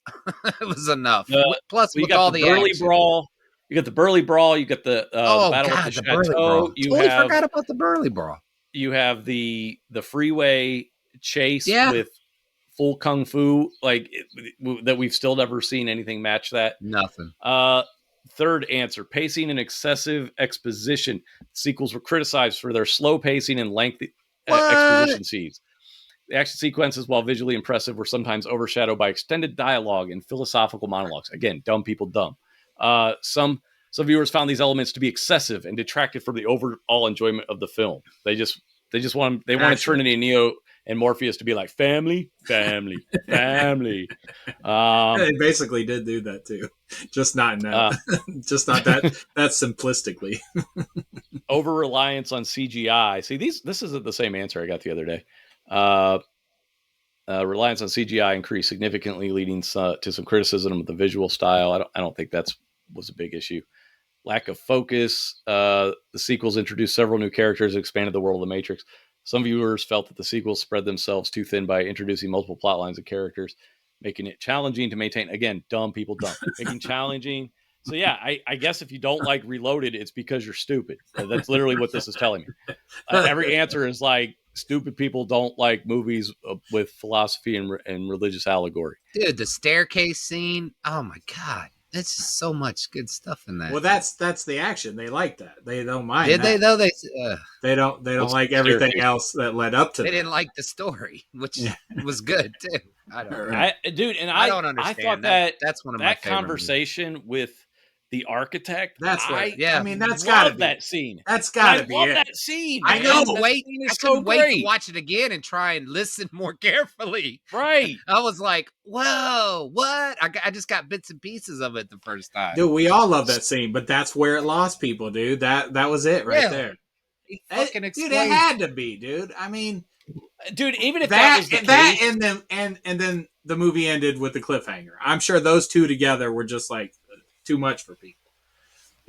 was enough. Plus, with all the Burly Brawl, you got the Burly Brawl, you got the Battle at the Chateau. Totally forgot about the Burly Brawl. You have the freeway chase with full kung fu, that we've still never seen anything match that. Nothing. Third answer, pacing and excessive exposition. Sequels were criticized for their slow pacing and lengthy exposition scenes. The action sequences, while visually impressive, were sometimes overshadowed by extended dialogue and philosophical monologues. Again, dumb people dumb. Some viewers found these elements to be excessive and detracted from the overall enjoyment of the film. They wanted Trinity and Neo and Morpheus to be like family. They basically did do that too, just not in that, just not that simplistically. Over reliance on CGI. See, this isn't the same answer I got the other day. Reliance on CGI increased significantly, leading to some criticism of the visual style. I don't think was a big issue. Lack of focus. The sequels introduced several new characters and expanded the world of the Matrix. Some viewers felt that the sequels spread themselves too thin by introducing multiple plot lines and characters, making it challenging to maintain. Again, dumb people dumb. Making challenging. So yeah, I guess if you don't like Reloaded, it's because you're stupid. That's literally what this is telling me. Every answer is like, stupid people don't like movies with philosophy and religious allegory. Dude, the staircase scene. Oh my God. There's just so much good stuff in that. Well, that's the action. They like that. They don't mind. Did they though? They don't like everything else that led up to. They didn't like the story, which was good too. I don't understand. I thought that's one of my favorite conversation movies. With the architect. That's right. I mean, that's got to be that scene. That's got to be it. That scene. I know. I couldn't wait to watch it again and try and listen more carefully. Right. I was like, "Whoa, what?" I just got bits and pieces of it the first time. Dude, we all love that scene, but that's where it lost people, dude. That was it right there. Dude, it had to be, dude. I mean, dude, even if that was the case, and then the movie ended with the cliffhanger. I'm sure those two together were just like too much for people.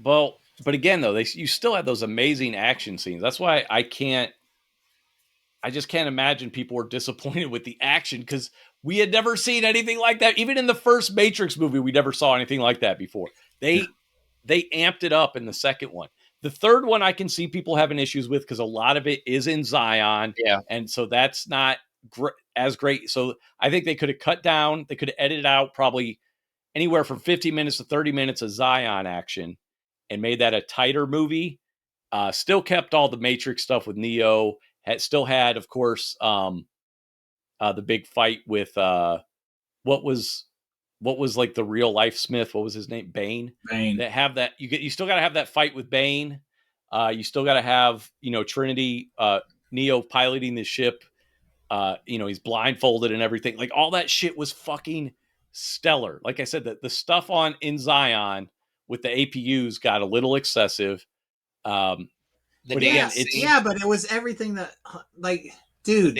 Well, but again, though, you still have those amazing action scenes. That's why I just can't imagine people were disappointed with the action, because we had never seen anything like that. Even in the first Matrix movie, we never saw anything like that before. They amped it up in the second one. The third one I can see people having issues with because a lot of it is in Zion. Yeah. And so that's not as great. So I think they could have cut down, they could have edited out probably anywhere from 50 minutes to 30 minutes of Zion action and made that a tighter movie. Still kept all the Matrix stuff with Neo. Still had, of course, the big fight with what was like the real life Smith. What was his name? Bane. That have that. You still got to have that fight with Bane. You still got to have, Trinity, Neo piloting the ship. He's blindfolded and everything. Like, all that shit was fucking stellar. Like I said, the stuff in Zion with the APUs got a little excessive. But again, but it was everything that, like, dude,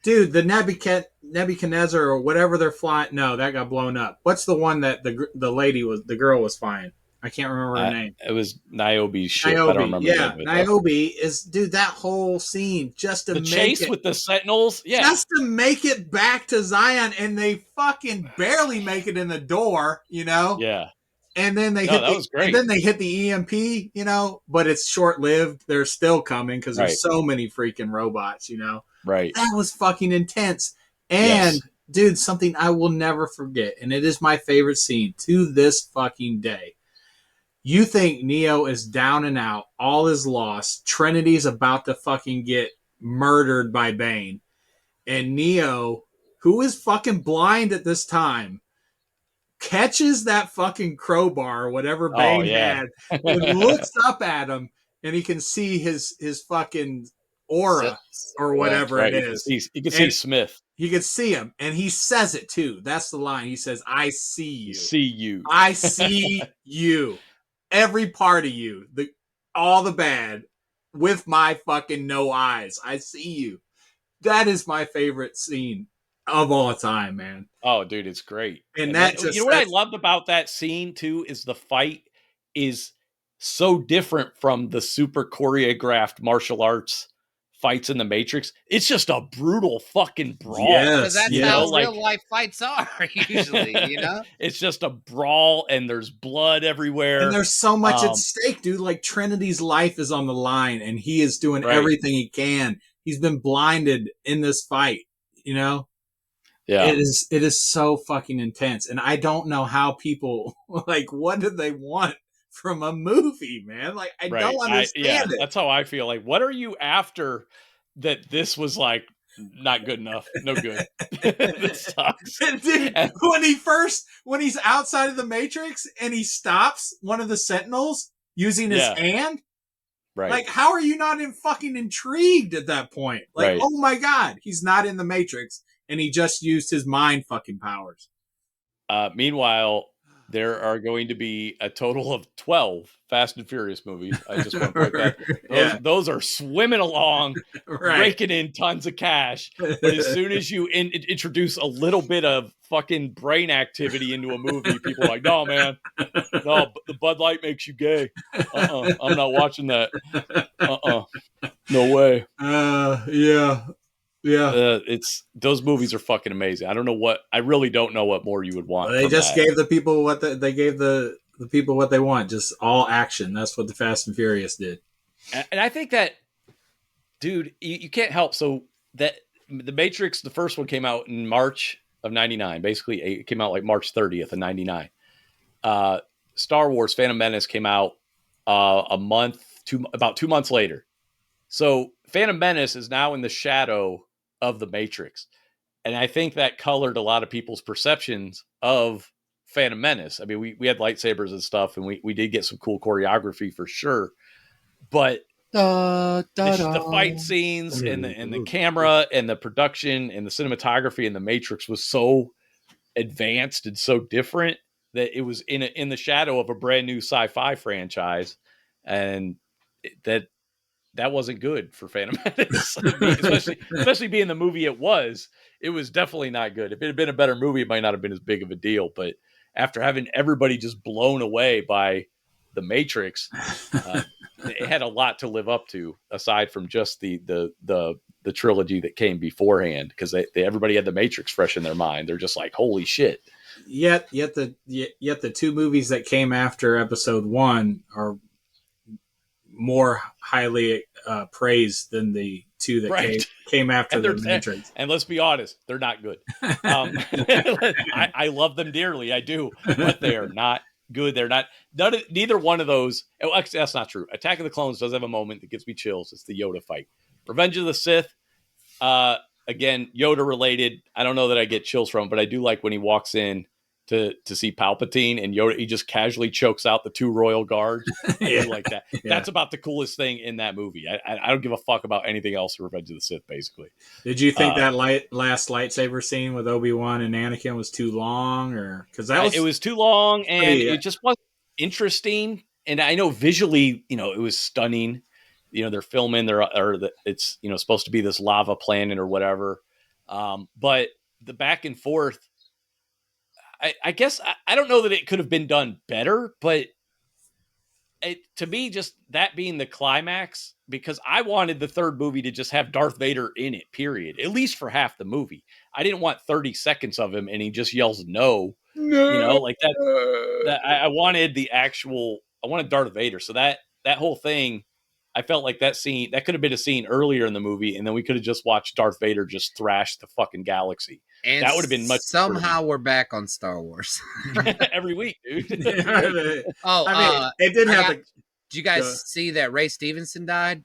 the Nebuchadnezzar or whatever they're flying. No, that got blown up. What's the one that the girl was flying? I can't remember her name. It was Niobe's ship. I don't remember. Yeah, Niobe is, dude, that whole scene just to the chase with the Sentinels. Yeah, just to make it back to Zion, and they fucking barely make it in the door. Yeah. And then they hit the EMP, you know, but it's short lived. They're still coming because there's so many freaking robots, you know. Right. That was fucking intense. And dude, something I will never forget, and it is my favorite scene to this fucking day. You think Neo is down and out, all is lost. Trinity's about to fucking get murdered by Bane. And Neo, who is fucking blind at this time, catches that fucking crowbar, whatever Bane had, and looks up at him, and he can see his fucking aura or whatever it is. You can see Smith. You can see him, and he says it too. That's the line. He says, "I see you. See you. I see you. Every part of you, all the bad, with my fucking no eyes. I see you." That is my favorite scene of all time, man. Oh, dude, it's great. And that just, you know what I loved about that scene too is the fight is so different from the super choreographed martial arts fights in the Matrix. It's just a brutal fucking brawl. Yes, that's how real life fights are usually, you know? It's just a brawl and there's blood everywhere. And there's so much at stake, dude. Like Trinity's life is on the line and he is doing everything he can. He's been blinded in this fight, you know? Yeah. It is so fucking intense. And I don't know how people, like, what do they want from a movie, man? Like, I don't understand it. That's how I feel. Like, what are you after that this was, like, not good enough? No good. This sucks. Dude, when he's outside of the Matrix and he stops one of the Sentinels using his hand, right? Like, how are you not fucking intrigued at that point? Like, oh my God, he's not in the Matrix. And he just used his mind fucking powers. Meanwhile, there are going to be a total of 12 Fast and Furious movies. I just want to point that. Those are swimming along, raking in tons of cash. But as soon as you introduce a little bit of fucking brain activity into a movie, people are like, no, man. No, the Bud Light makes you gay. I'm not watching that. No way. Yeah, it's those movies are fucking amazing. I really don't know what more you would want. Well, they just gave the people what they gave the people what they want, just all action. That's what the Fast and Furious did. And I think that, dude, you can't help. So that the Matrix, the first one came out in March of '99. Basically, it came out like March 30th of '99. Star Wars: Phantom Menace came out about 2 months later. So Phantom Menace is now in the shadow of the Matrix. And I think that colored a lot of people's perceptions of Phantom Menace. I mean, we had lightsabers and stuff, and we did get some cool choreography for sure. But the fight scenes and the camera and the production and the cinematography in the Matrix was so advanced and so different that it was in the shadow of a brand new sci-fi franchise. And that wasn't good for Phantom Menace, especially being the movie it was definitely not good. If it had been a better movie, it might not have been as big of a deal. But after having everybody just blown away by the Matrix, it had a lot to live up to, aside from just the trilogy that came beforehand, because everybody had the Matrix fresh in their mind. They're just like, holy shit. Yet the two movies that came after Episode 1 are more highly praised than the two that came after the Matrix. And let's be honest, they're not good. I love them dearly, I do, but they are not good. They're not. Neither one of those. Oh, actually, that's not true. Attack of the Clones does have a moment that gives me chills. It's the Yoda fight. Revenge of the Sith. Again, Yoda related. I don't know that I get chills from, but I do like when he walks in to see Palpatine and Yoda, he just casually chokes out the two royal guards. I do like that. Yeah. That's about the coolest thing in that movie. I don't give a fuck about anything else in Revenge of the Sith, basically. Did you think that last lightsaber scene with Obi-Wan and Anakin was too long, or because it was too long and it just wasn't interesting? And I know visually, it was stunning. They're filming it's supposed to be this lava planet or whatever. But the back and forth, I guess I don't know that it could have been done better, but to me, just that being the climax, because I wanted the third movie to just have Darth Vader in it, period, at least for half the movie. I didn't want 30 seconds of him and he just yells no No, like that I wanted I wanted Darth Vader. So that whole thing, I felt like that scene, that could have been a scene earlier in the movie, and then we could have just watched Darth Vader just thrash the fucking galaxy. And that would have been much somehow we're back on Star Wars. every week, dude. It did have to. Did you guys see that Ray Stevenson died?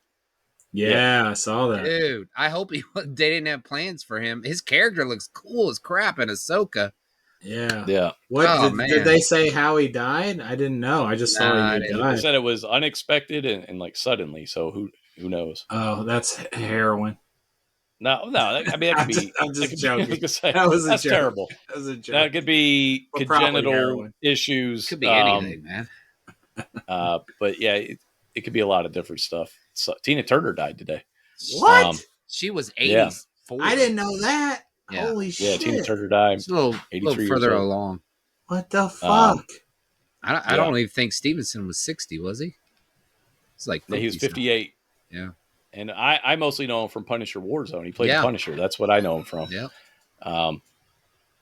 Yeah, I saw that. Dude, I hope they didn't have plans for him. His character looks cool as crap in Ahsoka. Yeah. What did they say how he died? I didn't know. I just saw he died. They said it was unexpected and like suddenly. So who knows? Oh, that's heroin. No. I mean, that could be. I'm just joking. That's terrible. That was a joke. That could be congenital issues. Could be anything, man. But yeah, it could be a lot of different stuff. So, Tina Turner died today. What? She was 84. I didn't know that. Yeah. Holy shit! Yeah, Tina Turner died. It's a little further along. What the fuck? I don't even think Stevenson was 60, was he? It's like he was 58. Yeah. And I mostly know him from Punisher Warzone. He played Punisher. That's what I know him from. Yeah.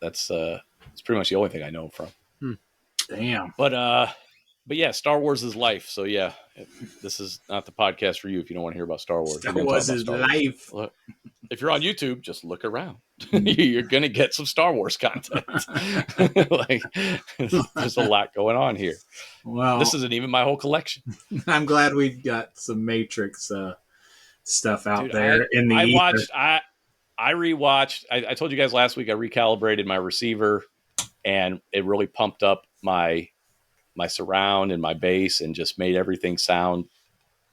That's pretty much the only thing I know him from. Damn. But yeah, Star Wars is life. So yeah, this is not the podcast for you if you don't want to hear about Star Wars. Star Wars is life. Look, if you're on YouTube, just look around. You're gonna get some Star Wars content. Like, there's a lot going on here. Well, this isn't even my whole collection. I'm glad we got some Matrix stuff out there in the. I rewatched. I told you guys last week I recalibrated my receiver, and it really pumped up my surround and my bass and just made everything sound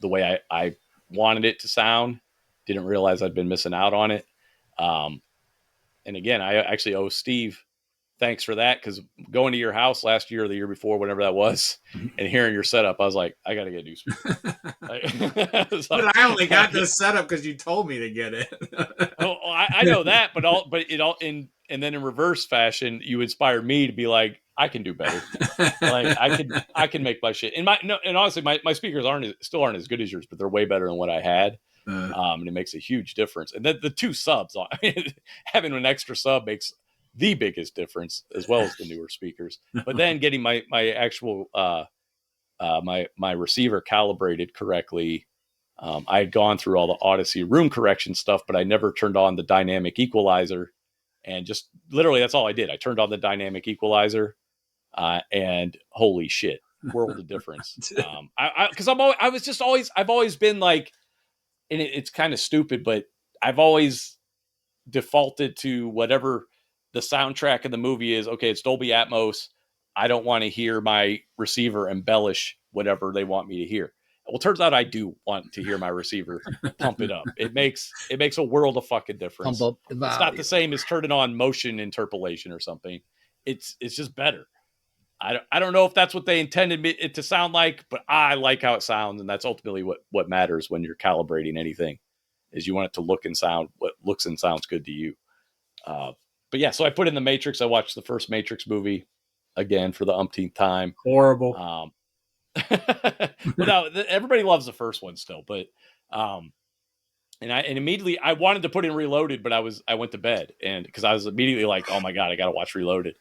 the way I wanted it to sound. Didn't realize I'd been missing out on it. And again, I actually owe Steve thanks for that, because going to your house last year or the year before, whenever that was, and hearing your setup, I was like, I got to get a new speaker. But I only got this setup because you told me to get it. I know that, and then in reverse fashion, you inspired me to be like, I can do better. Like I can make my shit. And honestly, my speakers still aren't as good as yours, but they're way better than what I had. And it makes a huge difference. And then the two subs, having an extra sub makes the biggest difference, as well as the newer speakers. But then getting my actual my receiver calibrated correctly. I had gone through all the Odyssey room correction stuff, but I never turned on the dynamic equalizer. And just literally, that's all I did. I turned on the dynamic equalizer, and holy shit, world of difference. Because I've always been like, and it's kind of stupid, but I've always defaulted to whatever the soundtrack of the movie is. Okay, it's Dolby Atmos. I don't want to hear my receiver embellish whatever they want me to hear. Well, it turns out I do want to hear my receiver pump it up. It makes a world of fucking difference. Pump up the volume. It's not the same as turning on motion interpolation or something. It's just better. I don't know if that's what they intended it to sound like, but I like how it sounds, and that's ultimately what matters when you're calibrating anything, is you want it to look and sound what looks and sounds good to you. But yeah, so I put in the Matrix. I watched the first Matrix movie again for the umpteenth time. Horrible. No, everybody loves the first one still, but and immediately I wanted to put in Reloaded, but I went to bed, and because I was immediately like, oh my god, I gotta watch Reloaded.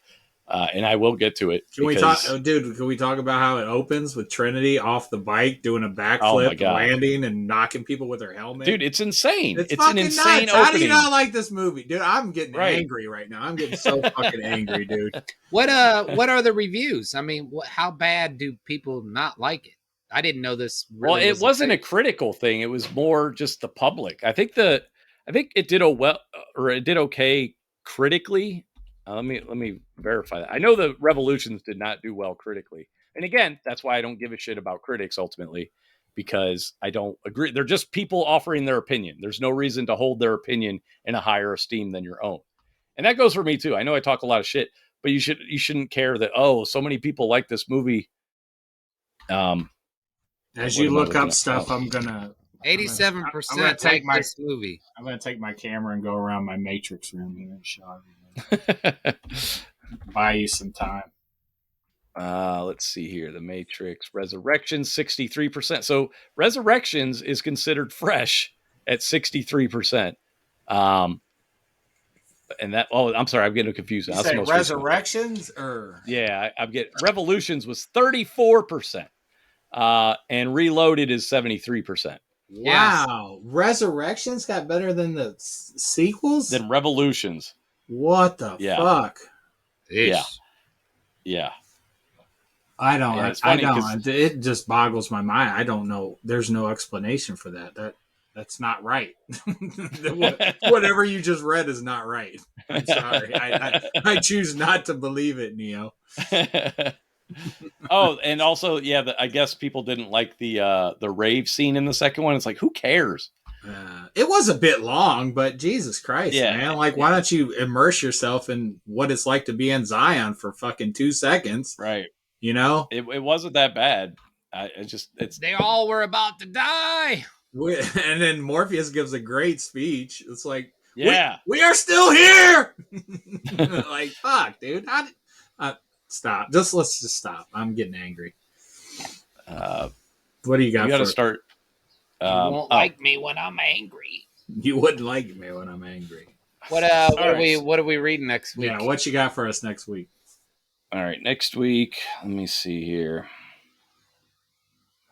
And I will get to it. Can we talk about how it opens with Trinity off the bike doing a backflip, landing and knocking people with her helmet? Dude, it's insane. It's an insane nuts. opening. How do you not like this movie? Dude, I'm getting angry right now. I'm getting so fucking angry, dude. What are the reviews? I mean, how bad do people not like it? I didn't know this. Really it wasn't a critical thing. It was more just the public. I think it did it did okay critically. Let me verify that. I know the Revolutions did not do well critically. And again, that's why I don't give a shit about critics ultimately, because I don't agree. They're just people offering their opinion. There's no reason to hold their opinion in a higher esteem than your own. And that goes for me too. I know I talk a lot of shit, but you shouldn't care that, so many people like this movie. As you look up stuff, I'm gonna 87% take this movie. I'm gonna take my camera and go around my Matrix room here and show everything. Buy you some time. Let's see here. The Matrix Resurrections 63%. So Resurrections is considered fresh at 63%. and that. Oh, I'm sorry, I'm getting confused. You That's say the most Resurrections or I'm getting Revolutions was 34%, and Reloaded is 73%. Wow, yes. Resurrections got better than the sequels? Than Revolutions. What the fuck? Ish. Yeah. I don't. I don't. It just boggles my mind. I don't know. There's no explanation for that. That's not right. Whatever you just read is not right. I'm sorry. I choose not to believe it, Neo. Oh, and also, I guess people didn't like the rave scene in the second one. It's like, who cares? It was a bit long, but Jesus Christ, man! Like, why don't you immerse yourself in what it's like to be in Zion for fucking 2 seconds? Right. You know, it wasn't that bad. They all were about to die. And then Morpheus gives a great speech. It's like, we are still here. Like, fuck, dude. Stop. Let's just stop. I'm getting angry. What do you got? You got to start. You won't like me when I'm angry. You wouldn't like me when I'm angry. What are we reading next week? Yeah, what you got for us next week? All right, next week. Let me see here.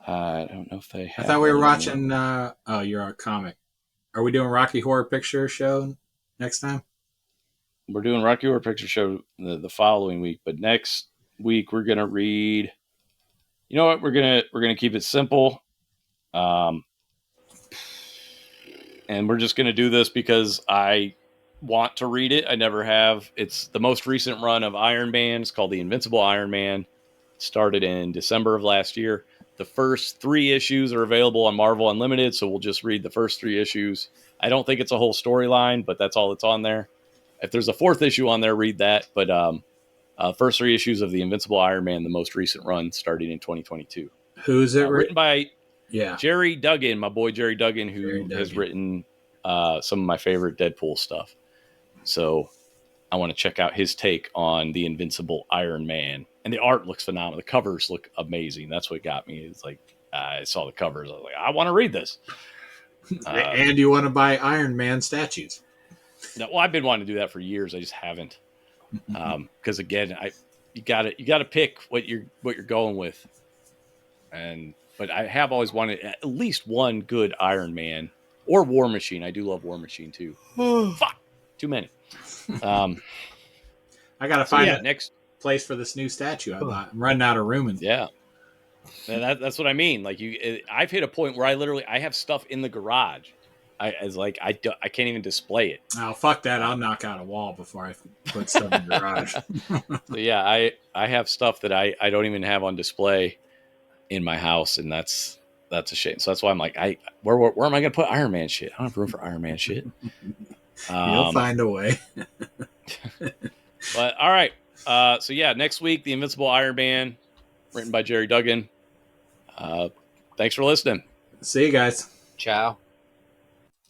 I don't know if they have. I thought we were watching. You're a comic. Are we doing Rocky Horror Picture Show next time? We're doing Rocky Horror Picture Show the following week, but next week we're gonna read. You know what? We're gonna keep it simple, and we're just gonna do this because I want to read it. I never have. It's the most recent run of Iron Man. It's called The Invincible Iron Man. It started in December of last year. The first 3 issues are available on Marvel Unlimited, so we'll just read the first 3 issues. I don't think it's a whole storyline, but that's all that's on there. If there's a 4th issue on there, read that. But first 3 issues of The Invincible Iron Man, the most recent run, starting in 2022. Who's it? Written by Yeah. Jerry Duggan, my boy Jerry Duggan, who has written some of my favorite Deadpool stuff. So I want to check out his take on the Invincible Iron Man. And the art looks phenomenal. The covers look amazing. That's what got me. It's like, I saw the covers. I was like, I want to read this. And you want to buy Iron Man statues. No, well, I've been wanting to do that for years. I just haven't. Because again, you gotta pick what you're going with. But I have always wanted at least one good Iron Man or War Machine. I do love War Machine too. Fuck, too many. I gotta find a next place for this new statue I bought. I'm running out of room. That's what I mean. Like I've hit a point where I have stuff in the garage. I can't even display it. Oh, fuck that! I'll knock out a wall before I put stuff in the garage. So I have stuff that I don't even have on display in my house, and that's a shame. So that's why I'm like, where am I going to put Iron Man shit? I don't have room for Iron Man shit. You'll find a way. But all right. So next week, The Invincible Iron Man, written by Jerry Duggan. Thanks for listening. See you guys. Ciao.